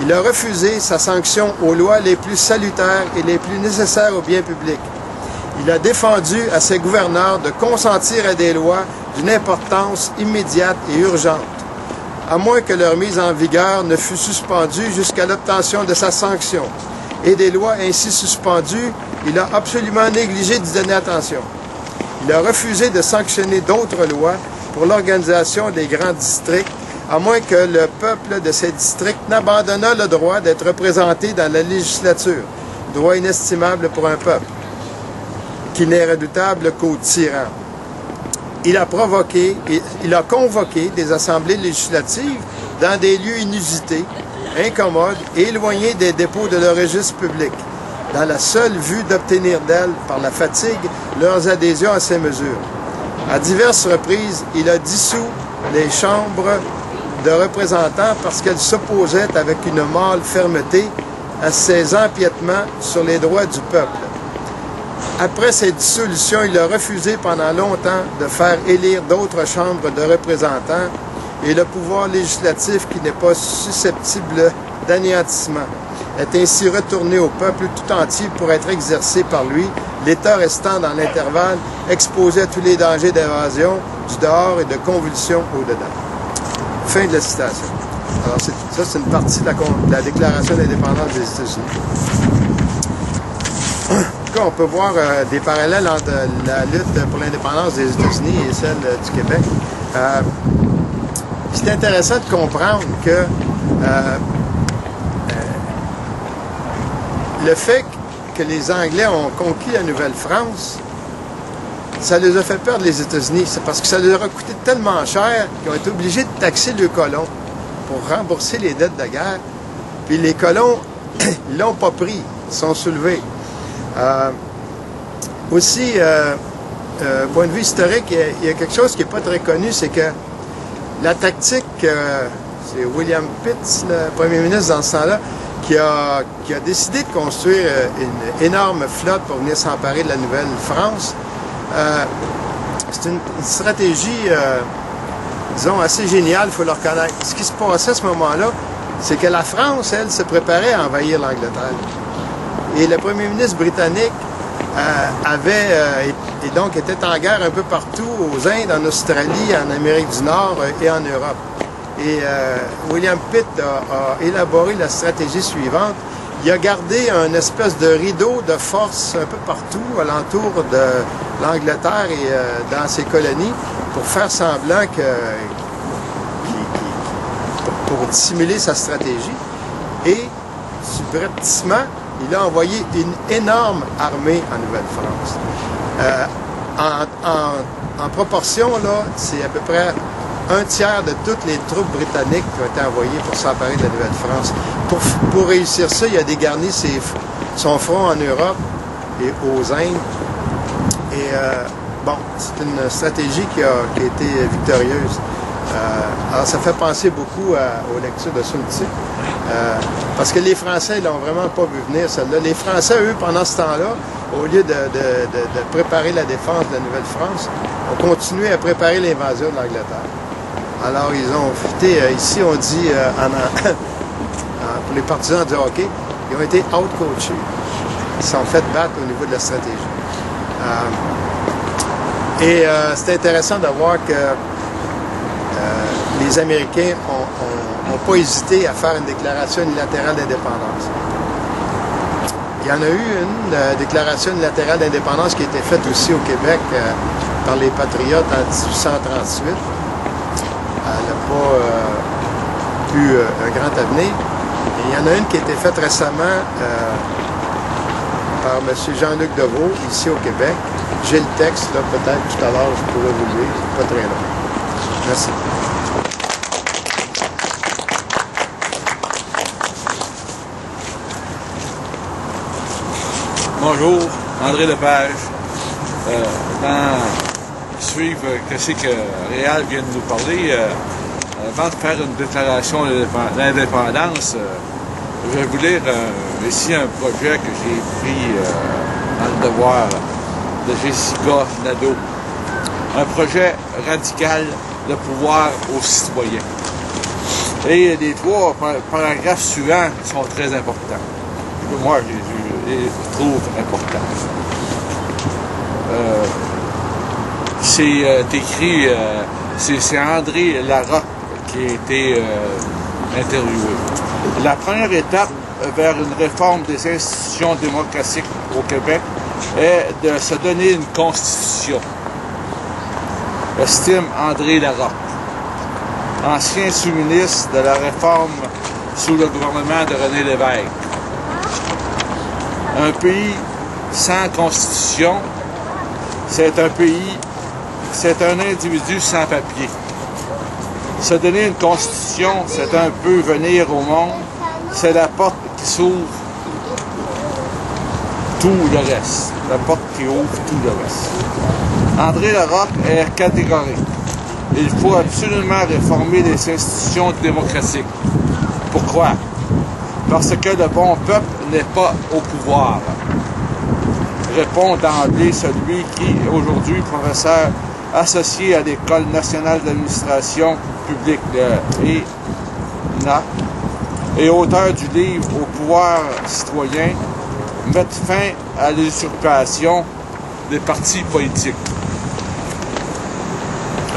Il a refusé sa sanction aux lois les plus salutaires et les plus nécessaires au bien public. Il a défendu à ses gouverneurs de consentir à des lois d'une importance immédiate et urgente, à moins que leur mise en vigueur ne fût suspendue jusqu'à l'obtention de sa sanction. Et des lois ainsi suspendues, il a absolument négligé d'y donner attention. Il a refusé de sanctionner d'autres lois pour l'organisation des grands districts, à moins que le peuple de ces districts n'abandonnât le droit d'être représenté dans la législature, droit inestimable pour un peuple, qui n'est redoutable qu'aux tyrans. Il a convoqué des assemblées législatives dans des lieux inusités, incommodes et éloignés des dépôts de leur registre public, dans la seule vue d'obtenir d'elles, par la fatigue, leurs adhésions à ces mesures. À diverses reprises, il a dissous les chambres de représentants parce qu'elles s'opposaient avec une mâle fermeté à ces empiètements sur les droits du peuple. Après ces dissolutions, il a refusé pendant longtemps de faire élire d'autres chambres de représentants et le pouvoir législatif, qui n'est pas susceptible d'anéantissement, est ainsi retourné au peuple tout entier pour être exercé par lui, l'État restant dans l'intervalle exposé à tous les dangers d'évasion du dehors et de convulsion au-dedans. Fin de la citation. Alors, ça, c'est une partie de la Déclaration d'indépendance des États-Unis. En tout cas, on peut voir des parallèles entre la lutte pour l'indépendance des États-Unis et celle du Québec. C'est intéressant de comprendre que le fait que les Anglais ont conquis la Nouvelle-France, ça les a fait perdre les États-Unis. C'est parce que ça leur a coûté tellement cher qu'ils ont été obligés de taxer les colons pour rembourser les dettes de guerre. Puis les colons, ils l'ont pas pris, ils sont soulevés. Aussi, point de vue historique, il y a quelque chose qui n'est pas très connu, c'est que la tactique, c'est William Pitt, le premier ministre dans ce temps-là, qui a décidé de construire une énorme flotte pour venir s'emparer de la Nouvelle-France. C'est une stratégie, disons, assez géniale, il faut le reconnaître. Ce qui se passait à ce moment-là, c'est que la France, elle, se préparait à envahir l'Angleterre. Et le premier ministre britannique et donc était en guerre un peu partout, aux Indes, en Australie, en Amérique du Nord et en Europe. Et William Pitt a élaboré la stratégie suivante. Il a gardé un espèce de rideau de force un peu partout, alentour de l'Angleterre et dans ses colonies, pour faire semblant pour dissimuler sa stratégie. Et, subrepticement, il a envoyé une énorme armée en Nouvelle-France. En proportion, là, c'est à peu près un tiers de toutes les troupes britanniques qui ont été envoyées pour s'emparer de la Nouvelle-France. Pour réussir ça, il a dégarni son front en Europe et aux Indes. Et bon, c'est une stratégie qui a été victorieuse. Alors, ça fait penser beaucoup aux lectures de Sun Tzu. Parce que les Français, ils l'ont vraiment pas vu venir, celle-là. Les Français, eux, pendant ce temps-là, au lieu de préparer la défense de la Nouvelle-France, ont continué à préparer l'invasion de l'Angleterre. Alors, ils ont été, ici, on dit, pour les partisans du hockey, ils ont été out-coachés. Ils se sont fait battre au niveau de la stratégie. C'est intéressant de voir que les Américains n'ont pas hésité à faire une déclaration unilatérale d'indépendance. Il y en a eu une déclaration unilatérale d'indépendance qui a été faite aussi au Québec par les Patriotes en 1838. Elle n'a pas eu un grand avenir. Et il y en a une qui a été faite récemment par M. Jean-Luc Deveau, ici au Québec. J'ai le texte, là, peut-être tout à l'heure, je pourrais vous le lire. C'est pas très long. Merci. Bonjour, André Lepage. Suivre ce que Réal vient de nous parler, avant de faire une déclaration d'indépendance, je vais vous lire ici un projet que j'ai pris dans le devoir de Jessica Nadeau. Un projet radical de pouvoir aux citoyens. Et les trois paragraphes suivants sont très importants. Moi, je les trouve importants. C'est écrit, c'est André Larocque qui a été interviewé. La première étape vers une réforme des institutions démocratiques au Québec est de se donner une constitution, estime André Larocque, ancien sous-ministre de la réforme sous le gouvernement de René Lévesque. Un pays sans constitution, c'est un pays, c'est un individu sans papier. Se donner une constitution, c'est un peu venir au monde, c'est la porte qui s'ouvre tout le reste. La porte qui ouvre tout le reste. André Larocque est catégorique. Il faut absolument réformer les institutions démocratiques. Pourquoi? Parce que le bon peuple n'est pas au pouvoir. Répond d'emblée celui qui, aujourd'hui, professeur associé à l'École nationale d'administration publique de ENA et auteur du livre « Au pouvoir citoyen », mettre fin à l'usurpation des partis politiques.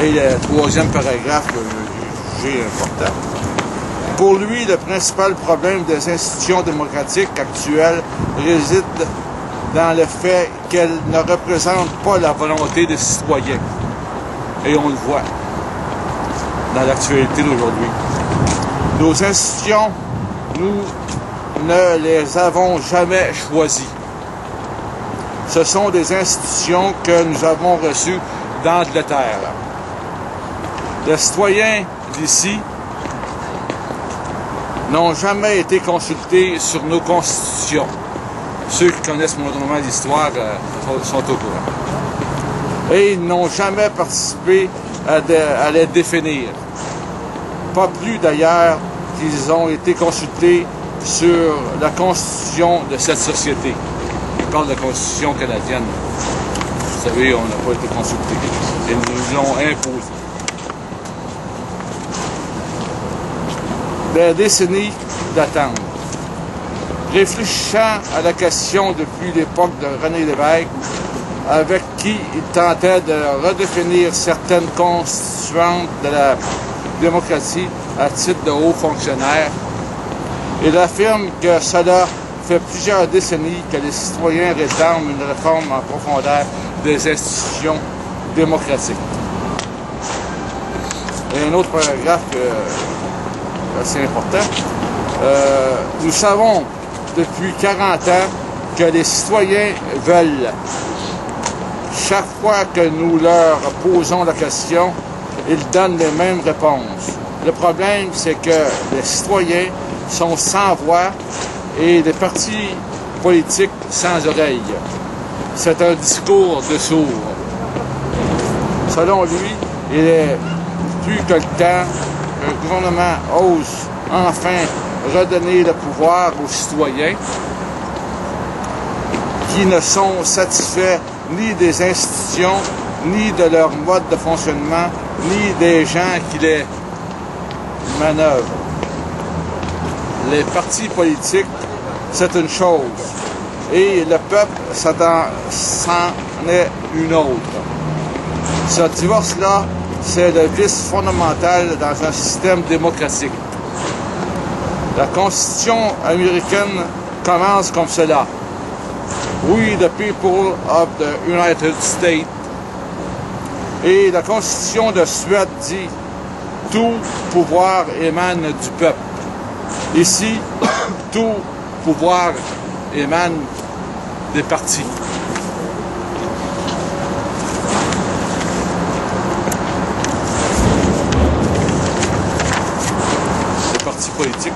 Et le troisième paragraphe, jugé important. Pour lui, le principal problème des institutions démocratiques actuelles réside dans le fait qu'elles ne représentent pas la volonté des citoyens. Et on le voit dans l'actualité d'aujourd'hui. Nos institutions, nous ne les avons jamais choisies. Ce sont des institutions que nous avons reçues d'Angleterre. Les citoyens d'ici n'ont jamais été consultés sur nos constitutions. Ceux qui connaissent moindrement l'histoire sont au courant. Et ils n'ont jamais participé à les définir. Pas plus d'ailleurs qu'ils ont été consultés sur la constitution de cette société. Je parle de la constitution canadienne. Vous savez, on n'a pas été consultés. Ils nous l'ont imposé. Des décennies d'attente. Réfléchissant à la question depuis l'époque de René Lévesque, avec qui il tentait de redéfinir certaines constituantes de la démocratie à titre de hauts fonctionnaires, il affirme que cela fait plusieurs décennies que les citoyens réclament une réforme en profondeur des institutions démocratiques. Et un autre paragraphe assez important. Nous savons depuis 40 ans que les citoyens veulent. Chaque fois que nous leur posons la question, ils donnent les mêmes réponses. Le problème, c'est que les citoyens sont sans voix et les partis politiques sans oreilles. C'est un discours de sourds. Selon lui, il est plus que le temps qu'un gouvernement ose enfin redonner le pouvoir aux citoyens qui ne sont satisfaits ni des institutions, ni de leur mode de fonctionnement, ni des gens qui les manœuvrent. Les partis politiques, c'est une chose, et le peuple, c'en est une autre. Ce divorce-là, c'est le vice fondamental dans un système démocratique. La Constitution américaine commence comme cela. We, the people of the United States. Et la Constitution de Suède dit « Tout pouvoir émane du peuple ». Ici, tout pouvoir émane des partis. Les partis politiques.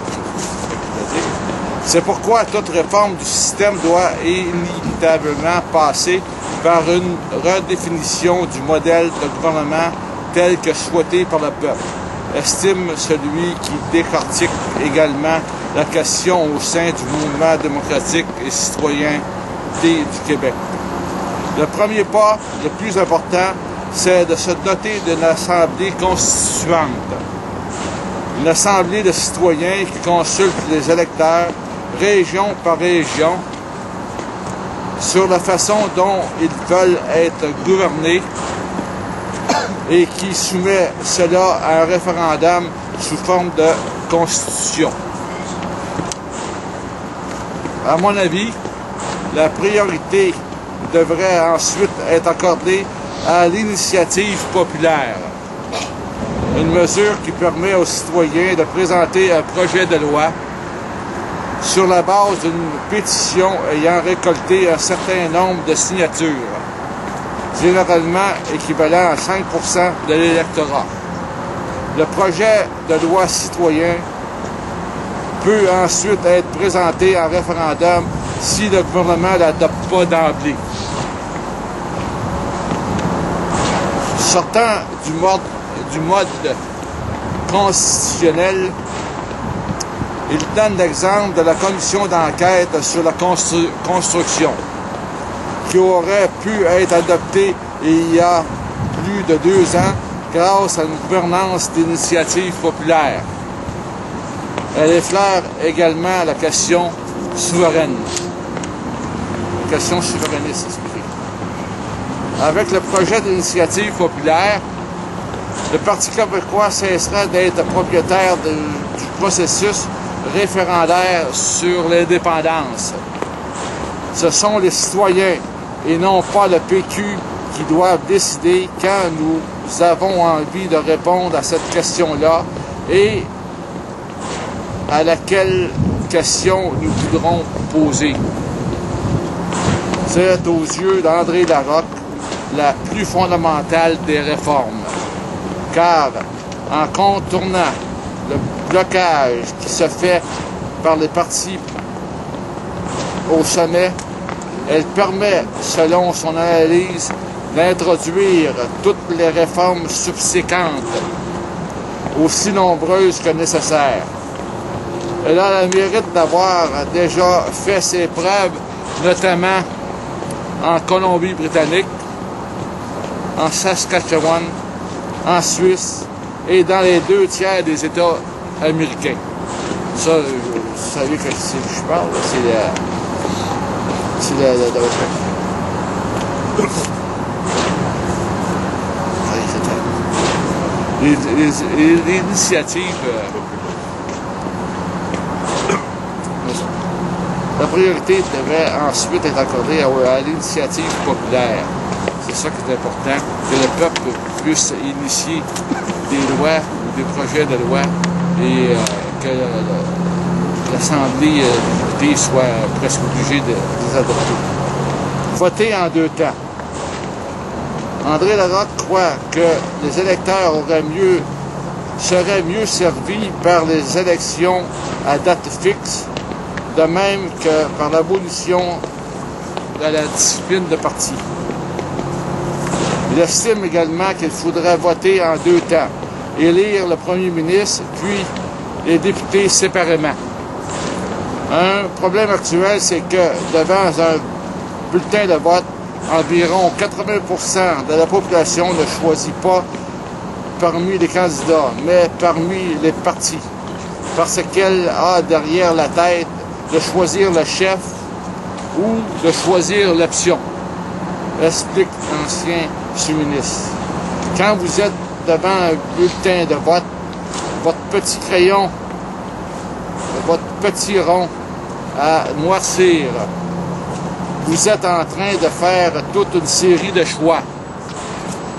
C'est pourquoi toute réforme du système doit inévitablement passer par une redéfinition du modèle de gouvernement tel que souhaité par le peuple, estime celui qui décortique également la question au sein du mouvement démocratique et citoyen du Québec. Le premier pas, le plus important, c'est de se doter d'une assemblée constituante. Une assemblée de citoyens qui consulte les électeurs région par région sur la façon dont ils veulent être gouvernés et qui soumet cela à un référendum sous forme de constitution. À mon avis, la priorité devrait ensuite être accordée à l'initiative populaire, une mesure qui permet aux citoyens de présenter un projet de loi sur la base d'une pétition ayant récolté un certain nombre de signatures, généralement équivalent à 5% de l'électorat. Le projet de loi citoyen peut ensuite être présenté en référendum si le gouvernement ne l'adopte pas d'emblée. Sortant du mode constitutionnel, il donne l'exemple de la commission d'enquête sur la construction, qui aurait pu être adoptée il y a plus de 2 ans grâce à une gouvernance d'initiative populaire. Elle effleure également la question souveraine. La question souverainiste, excusez. Avec le projet d'initiative populaire, le Parti québécois cessera d'être propriétaire du processus référendaire sur l'indépendance. Ce sont les citoyens et non pas le PQ qui doivent décider quand nous avons envie de répondre à cette question-là et à laquelle question nous voudrons poser. C'est aux yeux d'André Larocque la plus fondamentale des réformes. Car en contournant le blocage qui se fait par les partis au sommet, elle permet, selon son analyse, d'introduire toutes les réformes subséquentes, aussi nombreuses que nécessaires. Elle a le mérite d'avoir déjà fait ses preuves, notamment en Colombie-Britannique, en Saskatchewan, en Suisse et dans les 2 tiers des États américains. Ça, vous savez que c'est que je parle, c'est les initiatives. La priorité devrait ensuite être accordée à l'initiative populaire. C'est ça qui est important, que le peuple puisse initier des lois ou des projets de loi et que l'Assemblée des députés soit presque obligée de les adopter. Voter en 2 temps. André Larocque croit que les électeurs seraient mieux servis par les élections à date fixe, de même que par l'abolition de la discipline de parti. Il estime également qu'il faudrait voter en 2 temps, élire le premier ministre, puis les députés séparément. Un problème actuel, c'est que devant un bulletin de vote, environ 80% de la population ne choisit pas parmi les candidats, mais parmi les partis, parce qu'elle a derrière la tête de choisir le chef ou de choisir l'option, explique l'ancien sous-ministre. Quand vous êtes devant un bulletin de vote, votre petit crayon, votre petit rond à noircir, vous êtes en train de faire toute une série de choix.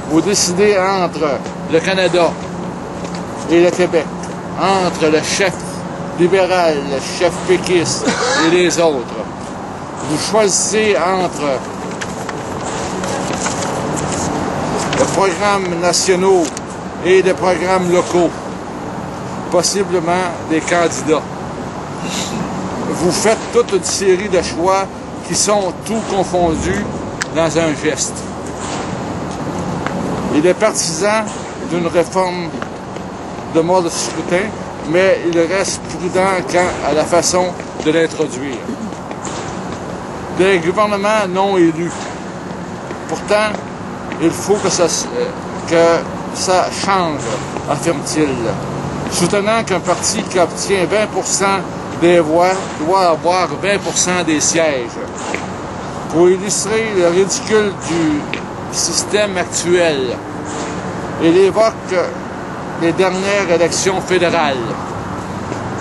Vous décidez entre le Canada et le Québec, entre le chef libéral, le chef péquiste et les autres. Vous choisissez entre les programmes nationaux et les programmes locaux, possiblement des candidats. Vous faites toute une série de choix qui sont tout confondus dans un geste. Il est partisan d'une réforme de mode de scrutin, mais il reste prudent quant à la façon de l'introduire. Des gouvernements non élus. Pourtant, il faut que ça change, affirme-t-il, soutenant qu'un parti qui obtient 20% des voix doit avoir 20% des sièges. Pour illustrer le ridicule du système actuel, il évoque les dernières élections fédérales.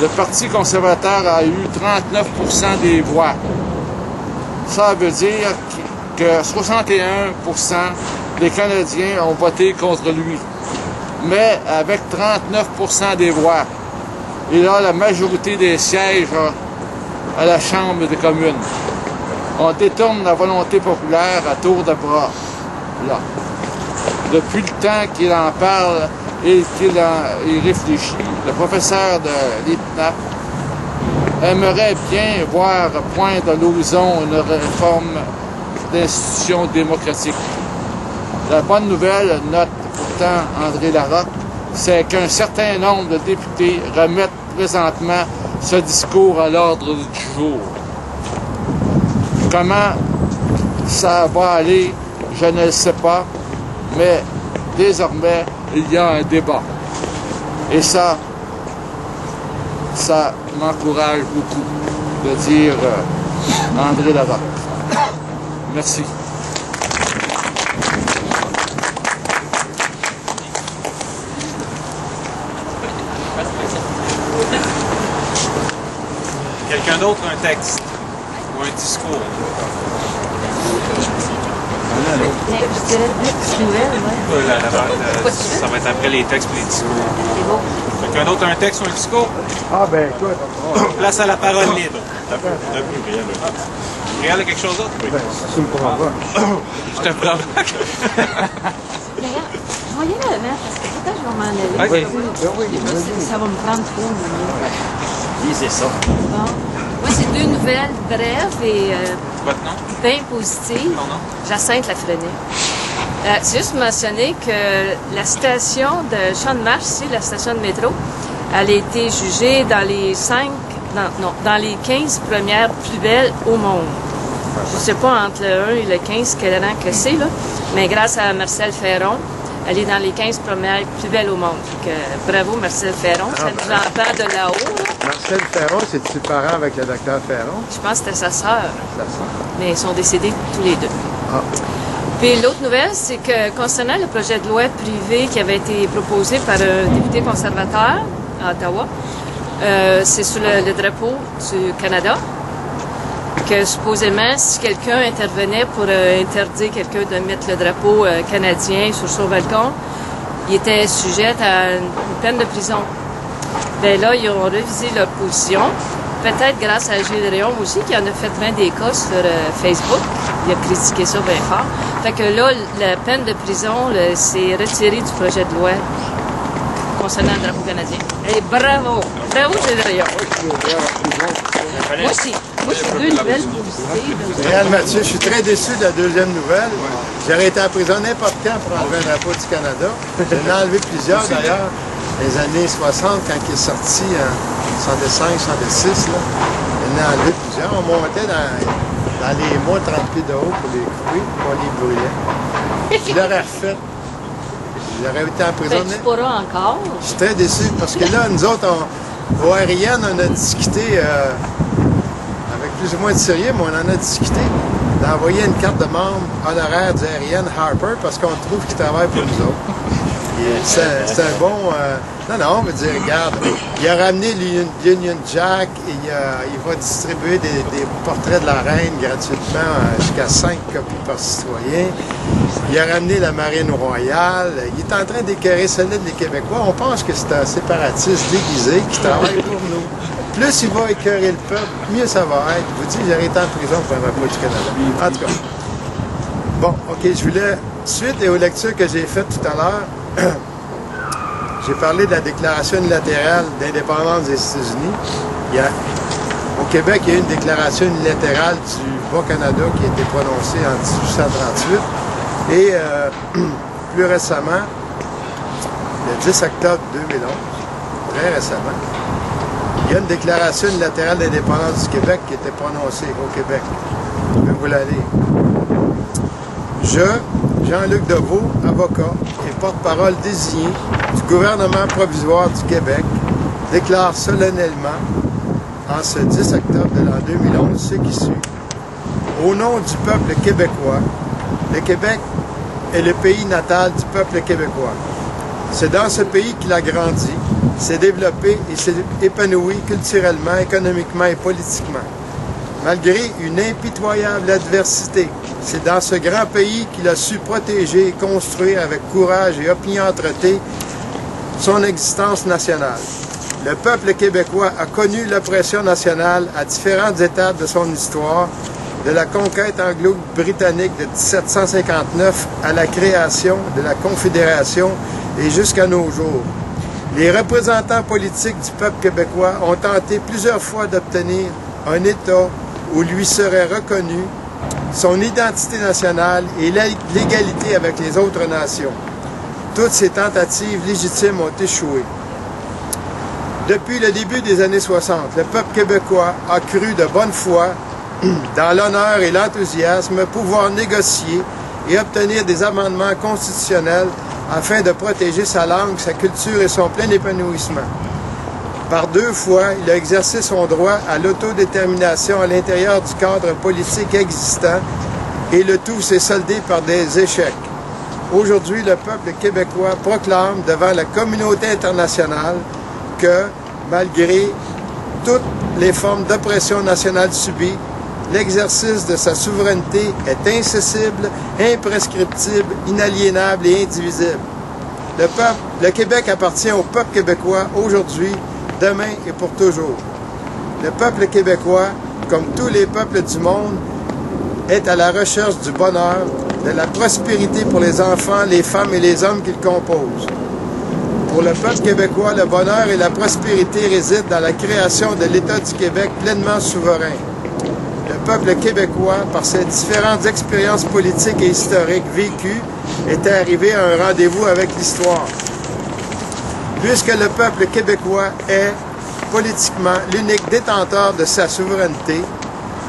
Le Parti conservateur a eu 39% des voix. Ça veut dire que 61% des Canadiens ont voté contre lui. Mais avec 39% des voix, il a la majorité des sièges à la Chambre des communes. On détourne la volonté populaire à tour de bras, là. Depuis le temps qu'il en parle et qu'il y réfléchit, le professeur de l'IPNAP aimerait bien voir poindre à l'horizon une réforme d'institutions démocratiques. La bonne nouvelle, note pourtant André Larocque, c'est qu'un certain nombre de députés remettent présentement ce discours à l'ordre du jour. Comment ça va aller, je ne le sais pas, mais désormais, il y a un débat. Et ça m'encourage beaucoup de dire André Larocque. Merci. Quelqu'un d'autre, un texte ou un discours? Je dirais texte nouvelle, ouais. Ça va être après les textes et les discours. C'est bon. Quelqu'un d'autre, un texte ou un discours? Ah ben écoute, Place à la parole libre. Réal a quelque chose d'autre? Ben, tu me prends pas. Je te prends. D'ailleurs, je vais y aller avant parce que peut-être je vais m'en aller. Ok. Ça va me prendre 3 minutes. Lisez ça. Bon. Moi, c'est 2 nouvelles brèves et Votre nom? bien positives. Ton nom? Jacinthe Lafresnaye. C'est juste mentionner que la station de Champ de Marche, ici, la station de métro, elle a été jugée dans les 15 premières plus belles au monde. Je ne sais pas entre le 1 et le 15 quel rang que c'est, là, mais grâce à Marcel Ferron, elle est dans les 15 premières plus belles au monde. Donc, bravo Marcel Ferron, ça nous entend de là-haut. Là. Marcel Ferron, c'est-tu parent avec le docteur Ferron? Je pense que c'était sa sœur, Ça sent. mais ils sont décédés tous les deux. Ah. Puis l'autre nouvelle, c'est que concernant le projet de loi privé qui avait été proposé par un député conservateur à Ottawa, c'est sur le drapeau du Canada, que supposément, si quelqu'un intervenait pour interdire quelqu'un de mettre le drapeau canadien sur son balcon, il était sujet à une peine de prison. Bien là, ils ont révisé leur position. Peut-être grâce à Gilles Réaume aussi, qui en a fait 20 des cas sur Facebook. Il a critiqué ça bien fort. Fait que là, la peine de prison, c'est retiré du projet de loi concernant le drapeau canadien. Et bravo! Bravo, Gilles Réaume! Moi, c'est 2 nouvelles positives. Réal Mathieu, je suis très déçu de la deuxième nouvelle. J'aurais été en prison n'importe quand pour enlever un drapeau du Canada. J'en ai enlevé plusieurs d'ailleurs, les années 60, quand il est sorti en 65, 66. J'en ai enlevé plusieurs. On montait dans les mois 30 pieds de haut pour les couper, pour les brûler. Je l'aurais refait. J'aurais été en prison. Ben, tu pourras encore. Je suis très déçu parce que là, nous autres, au Ariane, on a discuté avec plus ou moins de sérieux, mais on en a discuté d'envoyer une carte de membre honoraire du Ariane Harper parce qu'on trouve qu'il travaille pour nous autres. C'est un bon... non, on veut dire, regarde, il a ramené l'Union Jack et il va distribuer des portraits de la reine gratuitement, jusqu'à 5 copies par citoyen. Il a ramené la marine royale. Il est en train d'écœurer solide les Québécois. On pense que c'est un séparatiste déguisé qui travaille pour nous. Plus il va écœurer le peuple, mieux ça va être. Je vous dis, j'aurais été en prison pour un drapeau du Canada. En tout cas. Bon, OK, je voulais, suite aux lectures que j'ai faites tout à l'heure, j'ai parlé de la déclaration unilatérale d'indépendance des États-Unis. Au Québec, il y a eu une déclaration unilatérale du Bas-Canada qui a été prononcée en 1838. Et plus récemment, le 10 octobre 2011, très récemment, il y a une déclaration unilatérale d'indépendance du Québec qui a été prononcée au Québec. Je vais vous la lire. Je, Jean-Luc Deveau, avocat et porte-parole désigné du gouvernement provisoire du Québec, déclare solennellement, en ce 10 octobre de l'an 2011, ce qui suit. Au nom du peuple québécois, le Québec est le pays natal du peuple québécois. C'est dans ce pays qu'il a grandi, s'est développé et s'est épanoui culturellement, économiquement et politiquement. Malgré une impitoyable adversité, c'est dans ce grand pays qu'il a su protéger et construire avec courage et opiniâtreté son existence nationale. Le peuple québécois a connu l'oppression nationale à différentes étapes de son histoire, de la conquête anglo-britannique de 1759 à la création de la Confédération et jusqu'à nos jours. Les représentants politiques du peuple québécois ont tenté plusieurs fois d'obtenir un État où lui serait reconnue son identité nationale et l'égalité avec les autres nations. Toutes ces tentatives légitimes ont échoué. Depuis le début des années 60, le peuple québécois a cru de bonne foi, dans l'honneur et l'enthousiasme, pouvoir négocier et obtenir des amendements constitutionnels afin de protéger sa langue, sa culture et son plein épanouissement. Par 2 fois, il a exercé son droit à l'autodétermination à l'intérieur du cadre politique existant et le tout s'est soldé par des échecs. Aujourd'hui, le peuple québécois proclame devant la communauté internationale que, malgré toutes les formes d'oppression nationale subies, l'exercice de sa souveraineté est incessible, imprescriptible, inaliénable et indivisible. Le Québec appartient au peuple québécois aujourd'hui, demain et pour toujours. Le peuple québécois, comme tous les peuples du monde, est à la recherche du bonheur, de la prospérité pour les enfants, les femmes et les hommes qu'il compose. Pour le peuple québécois, le bonheur et la prospérité résident dans la création de l'État du Québec pleinement souverain. Le peuple québécois, par ses différentes expériences politiques et historiques vécues, était arrivé à un rendez-vous avec l'histoire. Puisque le peuple québécois est, politiquement, l'unique détenteur de sa souveraineté,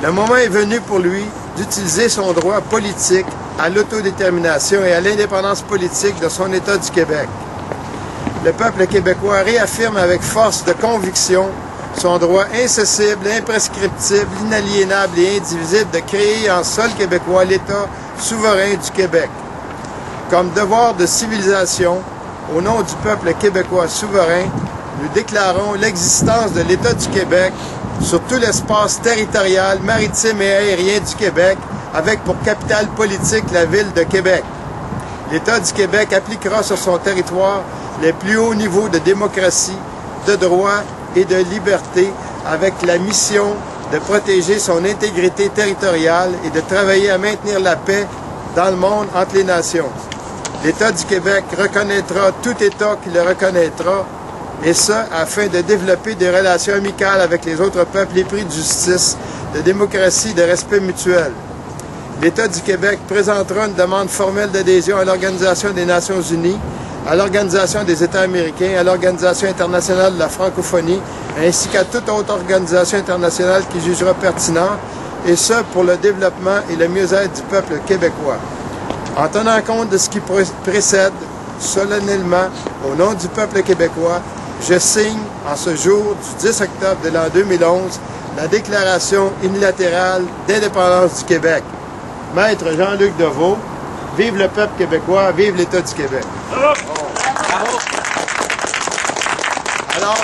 le moment est venu pour lui d'utiliser son droit politique à l'autodétermination et à l'indépendance politique de son État du Québec. Le peuple québécois réaffirme avec force de conviction son droit incessible, imprescriptible, inaliénable et indivisible de créer en sol québécois l'État souverain du Québec. Comme devoir de civilisation, au nom du peuple québécois souverain, nous déclarons l'existence de l'État du Québec sur tout l'espace territorial, maritime et aérien du Québec, avec pour capitale politique la ville de Québec. L'État du Québec appliquera sur son territoire les plus hauts niveaux de démocratie, de droit et de liberté, avec la mission de protéger son intégrité territoriale et de travailler à maintenir la paix dans le monde entre les nations. L'État du Québec reconnaîtra tout État qui le reconnaîtra, et ce, afin de développer des relations amicales avec les autres peuples épris de justice, de démocratie et de respect mutuel. L'État du Québec présentera une demande formelle d'adhésion à l'Organisation des Nations Unies, à l'Organisation des États américains, à l'Organisation internationale de la francophonie, ainsi qu'à toute autre organisation internationale qui jugera pertinent, et ce, pour le développement et le mieux-être du peuple québécois. En tenant compte de ce qui précède, solennellement, au nom du peuple québécois, je signe, en ce jour du 10 octobre de l'an 2011, la Déclaration unilatérale d'indépendance du Québec. Maître Jean-Luc Deveau, vive le peuple québécois, vive l'État du Québec. Alors,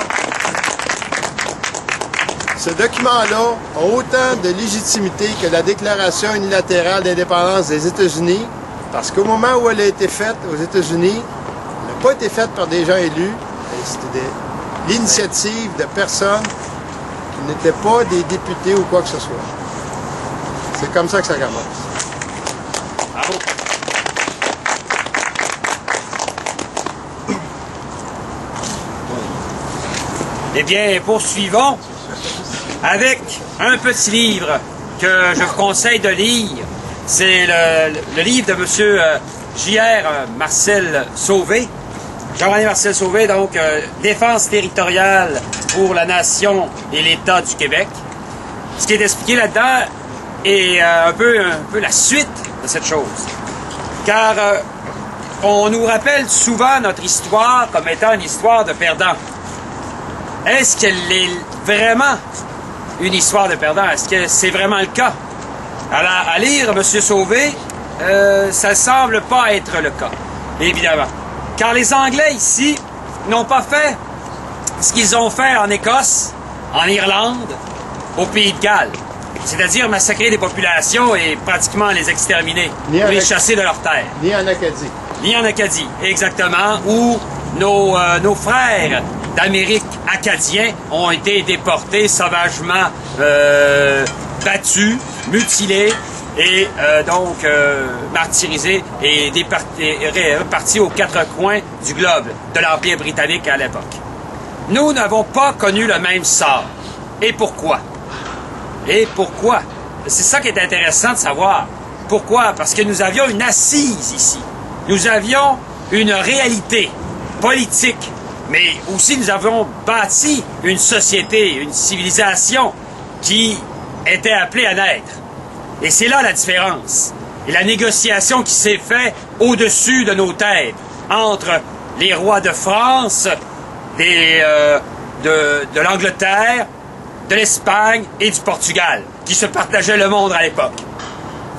ce document-là a autant de légitimité que la Déclaration unilatérale d'indépendance des États-Unis, parce qu'au moment où elle a été faite aux États-Unis, elle n'a pas été faite par des gens élus, c'était l'initiative de personnes qui n'étaient pas des députés ou quoi que ce soit. C'est comme ça que ça commence. Bravo. Eh bien, poursuivons avec un petit livre que je vous conseille de lire. C'est le livre de M. J.R. Marcel Sauvé. Jean-René Marcel Sauvé, donc Défense territoriale pour la nation et l'État du Québec. Ce qui est expliqué là-dedans est un peu la suite de cette chose. Car on nous rappelle souvent notre histoire comme étant une histoire de perdants. Est-ce qu'elle est vraiment une histoire de perdants? Est-ce que c'est vraiment le cas? À lire M. Sauvé, ça semble pas être le cas, évidemment. Car les Anglais ici n'ont pas fait ce qu'ils ont fait en Écosse, en Irlande, au Pays de Galles. C'est-à-dire massacrer des populations et pratiquement les exterminer, ou les chasser de leurs terres. Ni en Acadie. Ni en Acadie, exactement, où nos frères d'Amérique acadiens ont été déportés sauvagement, battus, mutilés et donc martyrisés et repartis aux quatre coins du globe de l'Empire britannique à l'époque. Nous n'avons pas connu le même sort. Et pourquoi? Et pourquoi? C'est ça qui est intéressant de savoir. Pourquoi? Parce que nous avions une assise ici. Nous avions une réalité politique, mais aussi nous avons bâti une société, une civilisation qui était appelée à naître. Et c'est là la différence. Et la négociation qui s'est faite au-dessus de nos têtes entre les rois de France, de l'Angleterre, de l'Espagne et du Portugal, qui se partageaient le monde à l'époque.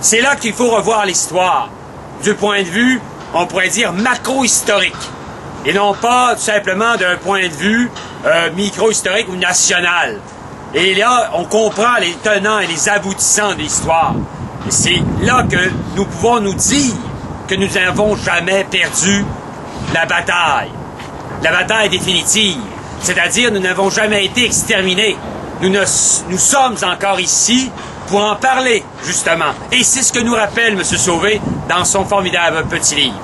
C'est là qu'il faut revoir l'histoire, du point de vue, on pourrait dire, macro-historique, et non pas tout simplement d'un point de vue micro-historique ou national. Et là, on comprend les tenants et les aboutissants de l'histoire. Et c'est là que nous pouvons nous dire que nous n'avons jamais perdu la bataille définitive. C'est-à-dire, nous n'avons jamais été exterminés. Nous sommes encore ici pour en parler, justement. Et c'est ce que nous rappelle M. Sauvé dans son formidable petit livre.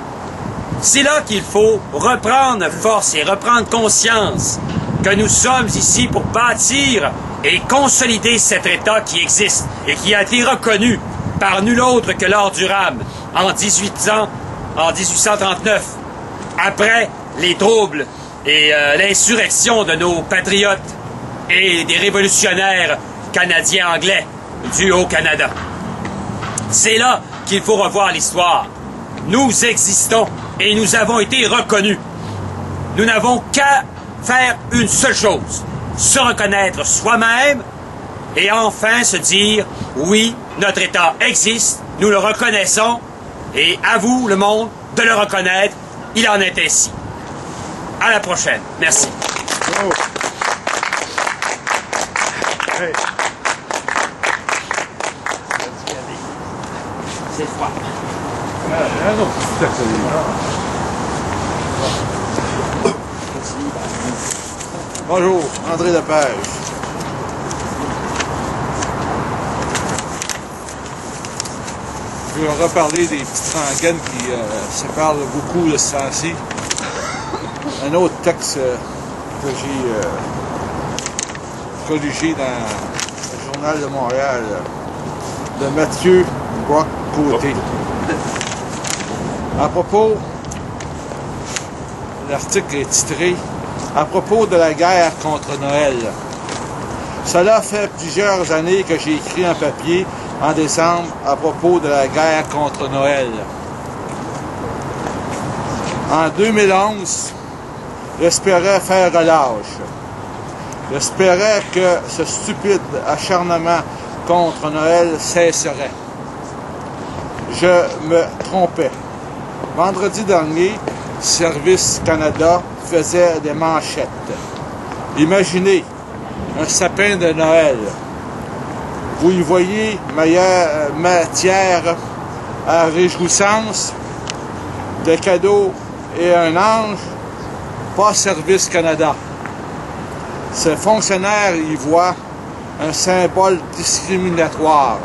C'est là qu'il faut reprendre force et reprendre conscience que nous sommes ici pour bâtir et consolider cet État qui existe et qui a été reconnu par nul autre que Lord Durham en 1839, après les troubles et l'insurrection de nos patriotes et des révolutionnaires canadiens-anglais du Haut-Canada. C'est là qu'il faut revoir l'histoire. Nous existons et nous avons été reconnus. Nous n'avons qu'à faire une seule chose, se reconnaître soi-même et enfin se dire, oui, notre État existe, nous le reconnaissons et à vous, le monde, de le reconnaître. Il en est ainsi. À la prochaine. Merci. Oh. Hey. C'est froid. Bonjour, André Lepage. Je vais reparler des petites rengaines qui se parlent beaucoup de ce temps-ci. Un autre texte que j'ai corrigé dans le Journal de Montréal de Mathieu Brock-Côté. À propos, l'article est titré « À propos de la guerre contre Noël ». Cela fait plusieurs années que j'ai écrit un papier en décembre à propos de la guerre contre Noël. En 2011, j'espérais faire relâche. J'espérais que ce stupide acharnement contre Noël cesserait. Je me trompais. Vendredi dernier, Service Canada faisait des manchettes. Imaginez un sapin de Noël. Vous y voyez matière à réjouissance, des cadeaux et un ange, pas Service Canada. Ces fonctionnaires y voient un symbole discriminatoire.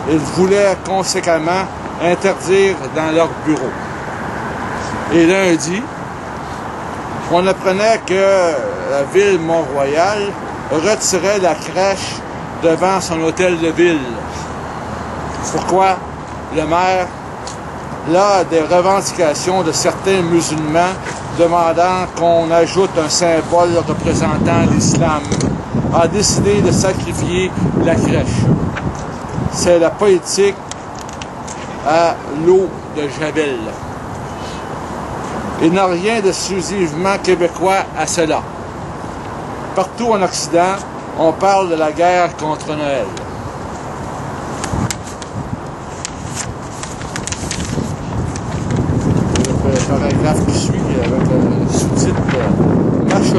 Ils voulaient conséquemment interdire dans leur bureau. Et lundi, on apprenait que la ville Mont-Royal retirait la crèche devant son hôtel de ville. Pourquoi le maire, là, des revendications de certains musulmans demandant qu'on ajoute un symbole représentant l'islam, a décidé de sacrifier la crèche. C'est la politique à l'eau de Javel. Il n'y a rien d'exclusivement québécois à cela. Partout en Occident, on parle de la guerre contre Noël. Le paragraphe qui suit avec le sous-titre Marche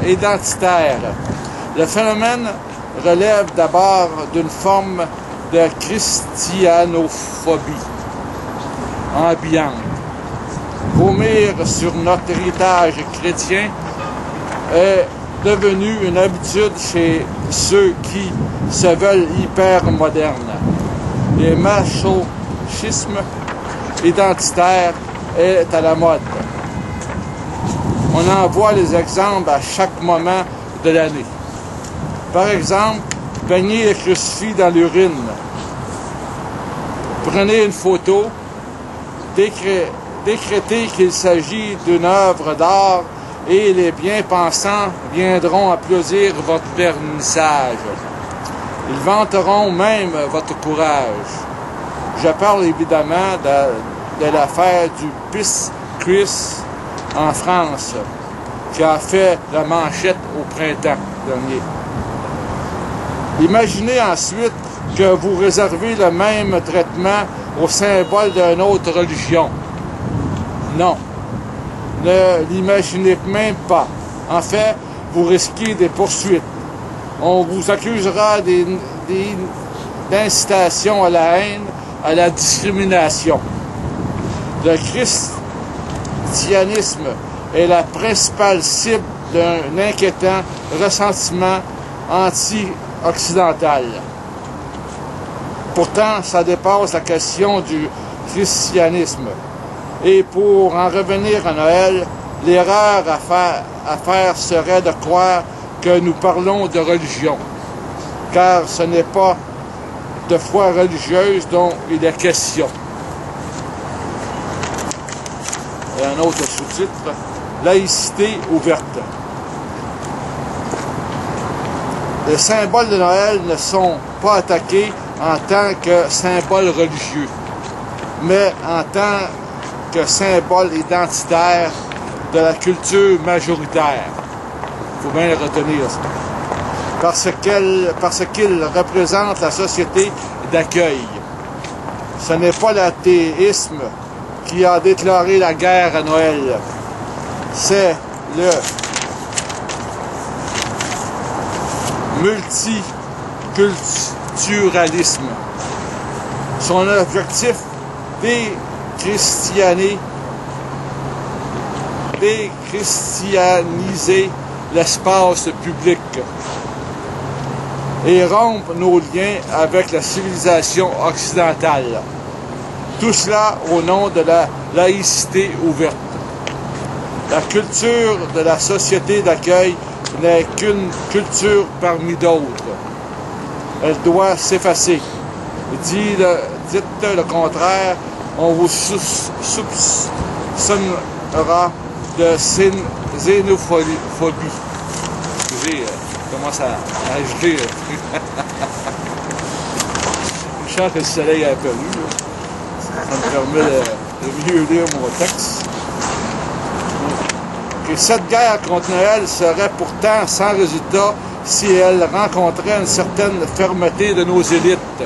identitaire. Le phénomène relève d'abord d'une forme de christianophobie ambiante. Vomir sur notre héritage chrétien est devenu une habitude chez ceux qui se veulent hyper modernes. Le machisme identitaire est à la mode. On en voit les exemples à chaque moment de l'année. Par exemple, baigner les crucifix dans l'urine. Prenez une photo, décrétez qu'il s'agit d'une œuvre d'art et les bien-pensants viendront applaudir votre vernissage. Ils vanteront même votre courage. Je parle évidemment de l'affaire du Pisse Chris en France, qui a fait la manchette au printemps dernier. Imaginez ensuite que vous réservez le même traitement au symbole d'une autre religion. Non, ne l'imaginez même pas. En fait, vous risquez des poursuites. On vous accusera d'incitation à la haine, à la discrimination. Le christianisme est la principale cible d'un inquiétant ressentiment anti-occidentale. Pourtant, ça dépasse la question du christianisme. Et pour en revenir à Noël, l'erreur à faire serait de croire que nous parlons de religion, car ce n'est pas de foi religieuse dont il est question. Et un autre sous-titre, laïcité ouverte. Les symboles de Noël ne sont pas attaqués en tant que symboles religieux, mais en tant que symbole identitaire de la culture majoritaire. Il faut bien le retenir, ça. Parce qu'il représente la société d'accueil. Ce n'est pas l'athéisme qui a déclaré la guerre à Noël. C'est le multiculturalisme. Son objectif, déchristianiser l'espace public et rompre nos liens avec la civilisation occidentale. Tout cela au nom de la laïcité ouverte. La culture de la société d'accueil n'est qu'une culture parmi d'autres. Elle doit s'effacer. Dites le contraire, on vous soupçonnera de xénophobie. Excusez, je commence à geler. Je sens que le soleil a apparu. Ça me permet de mieux lire mon texte. Et cette guerre contre Noël serait pourtant sans résultat si elle rencontrait une certaine fermeté de nos élites.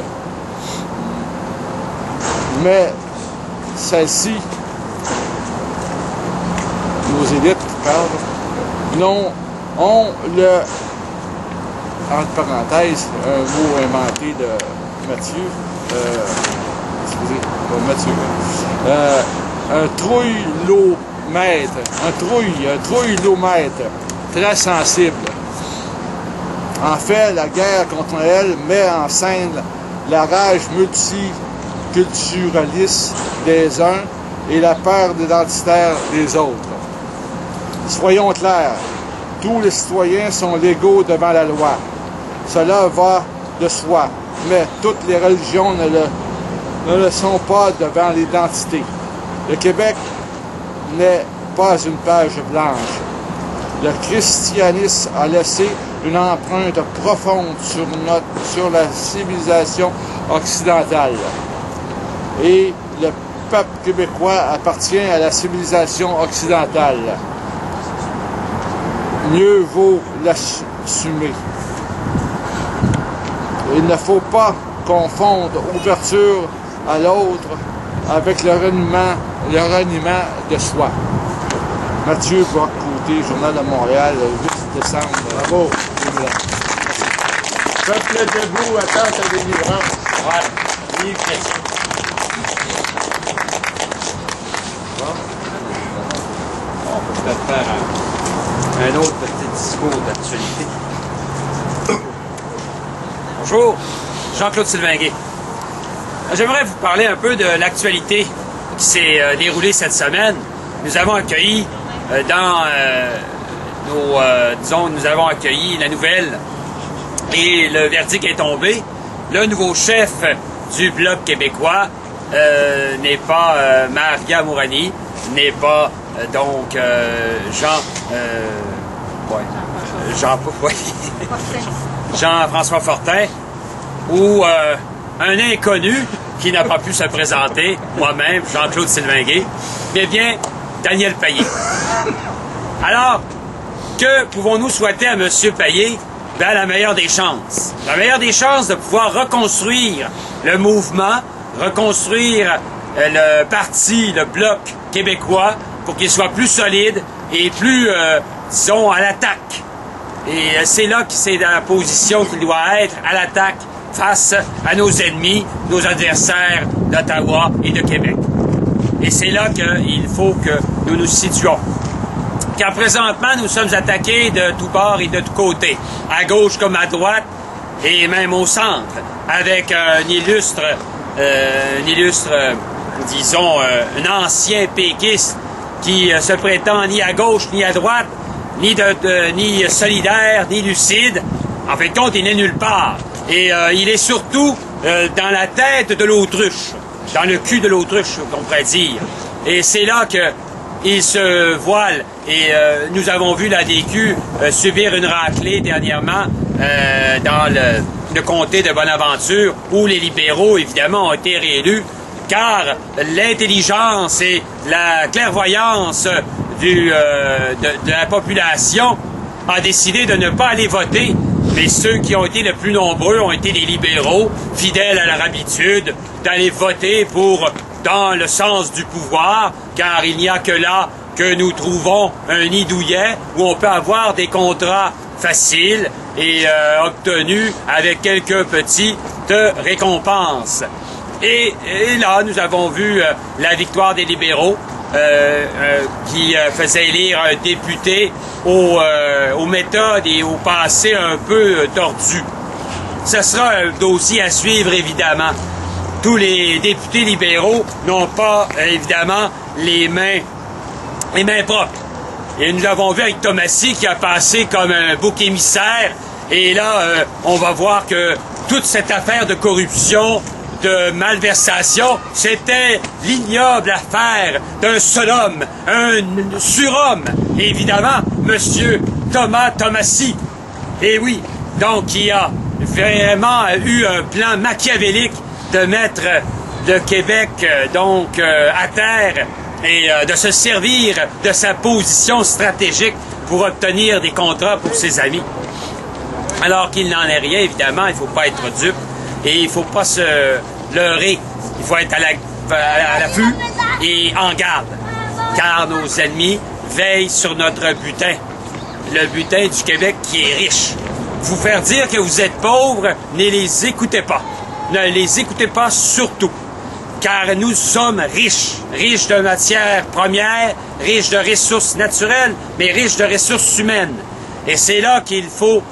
Mais celles-ci, nos élites, ont entre parenthèses, un mot inventé de Mathieu, un trouillomètre, très sensible. En fait, la guerre contre Noël met en scène la rage multiculturaliste des uns et la peur identitaire des autres. Soyons clairs, tous les citoyens sont légaux devant la loi. Cela va de soi, mais toutes les religions ne le sont pas devant l'identité. Le Québec n'est pas une page blanche. Le christianisme a laissé une empreinte profonde sur la civilisation occidentale. Et le peuple québécois appartient à la civilisation occidentale. Mieux vaut l'assumer. Il ne faut pas confondre ouverture à l'autre avec le reniement de soi. Mathieu Bock-Côté, Journal de Montréal, le 8 décembre. Bravo. 2000. Peuple debout, attend sa délivrance. Voilà. Livre chrétien. On peut peut-être faire un autre petit discours d'actualité. Bonjour, Jean-Claude Sylvainguet. J'aimerais vous parler un peu de l'actualité qui s'est déroulée cette semaine. Nous avons accueilli nous avons accueilli la nouvelle et le verdict est tombé. Le nouveau chef du Bloc québécois n'est pas Maria Mourani, n'est pas Jean-François Fortin, ou un inconnu qui n'a pas pu se présenter, moi-même, Jean-Claude Sylvainguet, mais bien Daniel Payé. Alors, que pouvons-nous souhaiter à M. Payé? Ben, la meilleure des chances. La meilleure des chances de pouvoir reconstruire le mouvement, reconstruire le parti, le Bloc québécois, pour qu'il soit plus solide et plus, disons, à l'attaque. Et c'est là que c'est dans la position qu'il doit être, à l'attaque, face à nos ennemis, nos adversaires d'Ottawa et de Québec. Et c'est là qu'il faut que nous nous situons. car présentement, nous sommes attaqués de tous bords et de tous côtés, à gauche comme à droite, et même au centre, avec un illustre disons, un ancien péquiste qui se prétend ni à gauche ni à droite, ni solidaire, ni lucide. En fait, compte, il n'est nulle part. Et il est surtout dans la tête de l'autruche, dans le cul de l'autruche, on pourrait dire. Et c'est là qu'il se voile. Et nous avons vu la DQ subir une raclée dernièrement dans le comté de Bonaventure, où les libéraux, évidemment, ont été réélus, car l'intelligence et la clairvoyance de la population a décidé de ne pas aller voter. Mais ceux qui ont été les plus nombreux ont été les libéraux, fidèles à leur habitude d'aller voter dans le sens du pouvoir, car il n'y a que là que nous trouvons un nid douillet où on peut avoir des contrats faciles et obtenus avec quelques petites récompenses. Et là, nous avons vu la victoire des libéraux qui faisait élire un député aux méthodes et au passé un peu tordu. Ce sera un dossier à suivre, évidemment. Tous les députés libéraux n'ont pas, évidemment, les mains propres. Et nous avons vu avec Thomasy qui a passé comme un bouc émissaire. Et là, on va voir que toute cette affaire de corruption, de malversation, c'était l'ignoble affaire d'un seul homme, un surhomme, évidemment, Monsieur Thomas Thomasy. Et oui, donc il a vraiment eu un plan machiavélique de mettre le Québec à terre et de se servir de sa position stratégique pour obtenir des contrats pour ses amis. Alors qu'il n'en est rien, évidemment, il ne faut pas être dupe et il ne faut pas se leurrer. Il faut être à l'affût et en garde, car nos ennemis veillent sur notre butin, le butin du Québec qui est riche. Vous faire dire que vous êtes pauvres, ne les écoutez pas. Ne les écoutez pas surtout, car nous sommes riches de matières premières, riches de ressources naturelles, mais riches de ressources humaines. Et c'est là qu'il faut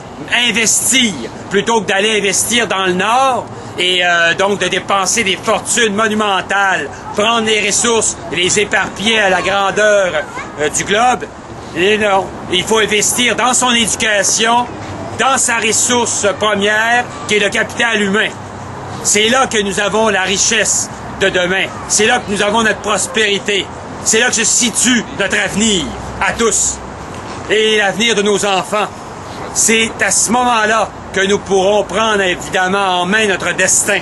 investir, plutôt que d'aller investir dans le Nord, et donc de dépenser des fortunes monumentales, prendre les ressources et les éparpiller à la grandeur du globe. Et non, il faut investir dans son éducation, dans sa ressource première, qui est le capital humain. C'est là que nous avons la richesse de demain. C'est là que nous avons notre prospérité. C'est là que se situe notre avenir, à tous, et l'avenir de nos enfants. C'est à ce moment-là que nous pourrons prendre évidemment en main notre destin.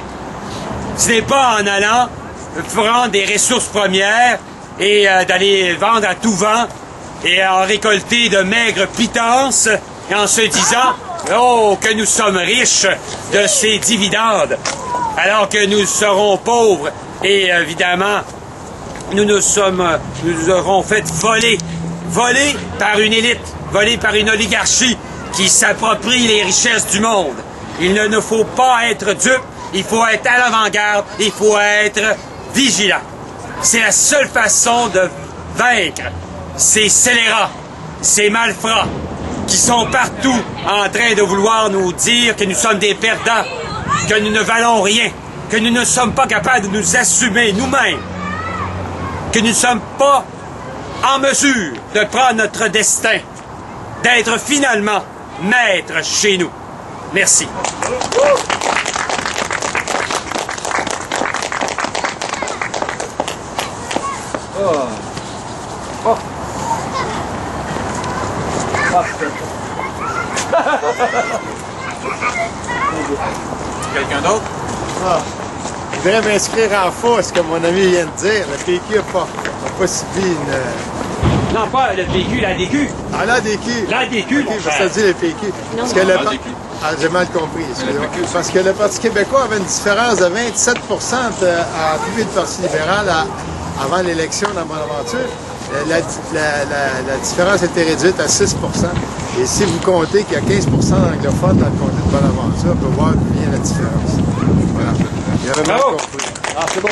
Ce n'est pas en allant prendre des ressources premières et d'aller vendre à tout vent et en récolter de maigres pitances et en se disant « Oh, que nous sommes riches de ces dividendes », alors que nous serons pauvres et évidemment nous aurons fait voler par une élite, voler par une oligarchie qui s'approprie les richesses du monde. Il ne nous faut pas être dupe, il faut être à l'avant-garde, il faut être vigilant. C'est la seule façon de vaincre ces scélérats, ces malfrats qui sont partout en train de vouloir nous dire que nous sommes des perdants, que nous ne valons rien, que nous ne sommes pas capables de nous assumer nous-mêmes, que nous ne sommes pas en mesure de prendre notre destin, d'être finalement maîtres chez nous. Merci. Quelqu'un d'autre? Je voudrais m'inscrire en faux à ce que mon ami vient de dire. Le PQ n'a pas subi une... Non, pas le PQ, la DQ. Ah, la DQ. La DQ, OK, ça dit le PQ. Parce que Ah, j'ai mal compris, excusez-moi. Parce que le Parti québécois avait une différence de 27 entre lui et le Parti libéral avant l'élection dans Bonaventure. La différence a été réduite à 6 Et si vous comptez qu'il y a 15 d'anglophones dans le comté de Bonaventure, on peut voir d'où vient la différence. Voilà. Il avait mal compris. Ah, c'est bon.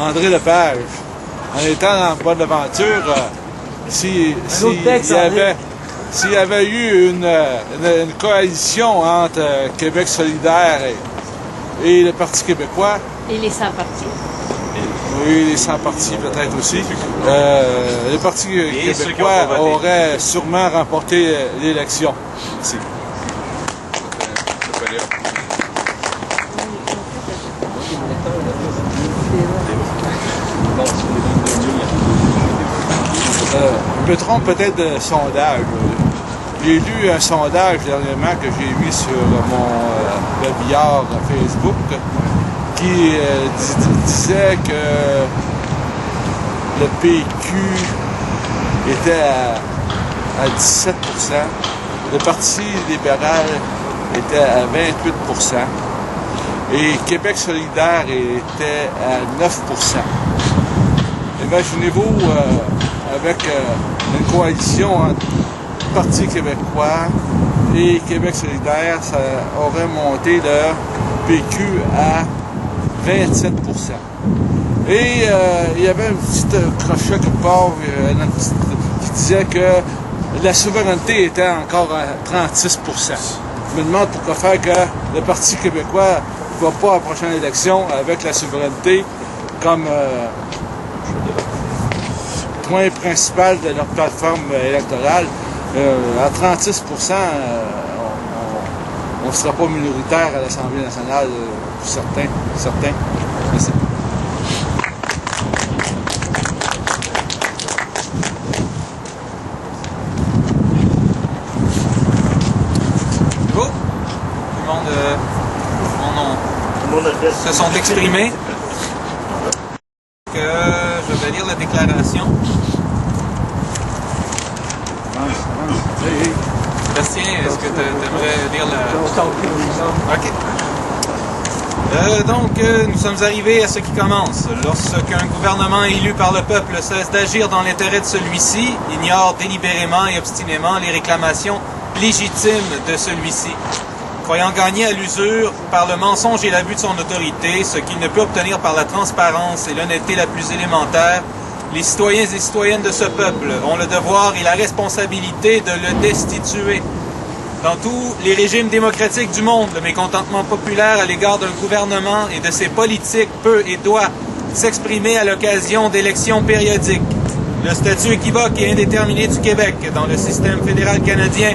André Lepage. En étant dans Bonaventure, s'il y avait eu une coalition entre Québec solidaire et le Parti québécois, Et les sans-partis. oui, les sans-partis peut-être aussi, le Parti québécois aurait sûrement remporté l'élection ici. Je me trompe peut-être de sondage. J'ai lu un sondage dernièrement que j'ai vu sur mon webillard Facebook qui disait que le PQ était à 17%, le Parti libéral était à 28% et Québec solidaire était à 9%. Imaginez-vous avec une coalition entre Parti québécois et Québec solidaire, ça aurait monté le PQ à 27%. Et il y avait un petit crochet quelque part qui disait que la souveraineté était encore à 36%. Je me demande pourquoi faire que le Parti québécois ne va pas à la prochaine élection avec la souveraineté comme point principal de leur plateforme électorale. À 36%, on ne sera pas minoritaire à l'Assemblée nationale, pour certains. Merci. Bon. Tout le monde se sont exprimés. Que je vais lire la déclaration. Bastien, est-ce que tu aimerais lire la... OK. Donc, nous sommes arrivés à ce qui commence. Lorsqu'un gouvernement élu par le peuple cesse d'agir dans l'intérêt de celui-ci, ignore délibérément et obstinément les réclamations légitimes de celui-ci. Croyant gagner à l'usure par le mensonge et l'abus de son autorité, ce qu'il ne peut obtenir par la transparence et l'honnêteté la plus élémentaire, les citoyens et citoyennes de ce peuple ont le devoir et la responsabilité de le destituer. Dans tous les régimes démocratiques du monde, le mécontentement populaire à l'égard d'un gouvernement et de ses politiques peut et doit s'exprimer à l'occasion d'élections périodiques. Le statut équivoque et indéterminé du Québec dans le système fédéral canadien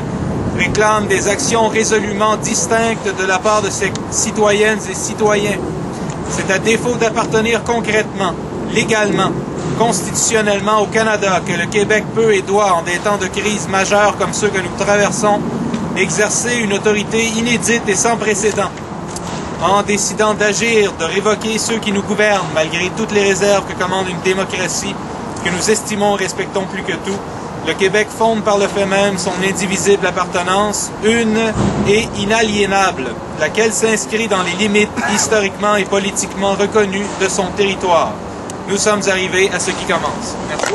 réclame des actions résolument distinctes de la part de ses citoyennes et citoyens. C'est à défaut d'appartenir concrètement, légalement, constitutionnellement au Canada que le Québec peut et doit, en des temps de crise majeure comme ceux que nous traversons, exercer une autorité inédite et sans précédent. En décidant d'agir, de révoquer ceux qui nous gouvernent, malgré toutes les réserves que commande une démocratie que nous estimons et respectons plus que tout, le Québec fonde par le fait même son indivisible appartenance, une et inaliénable, laquelle s'inscrit dans les limites historiquement et politiquement reconnues de son territoire. Nous sommes arrivés à ce qui commence. Merci.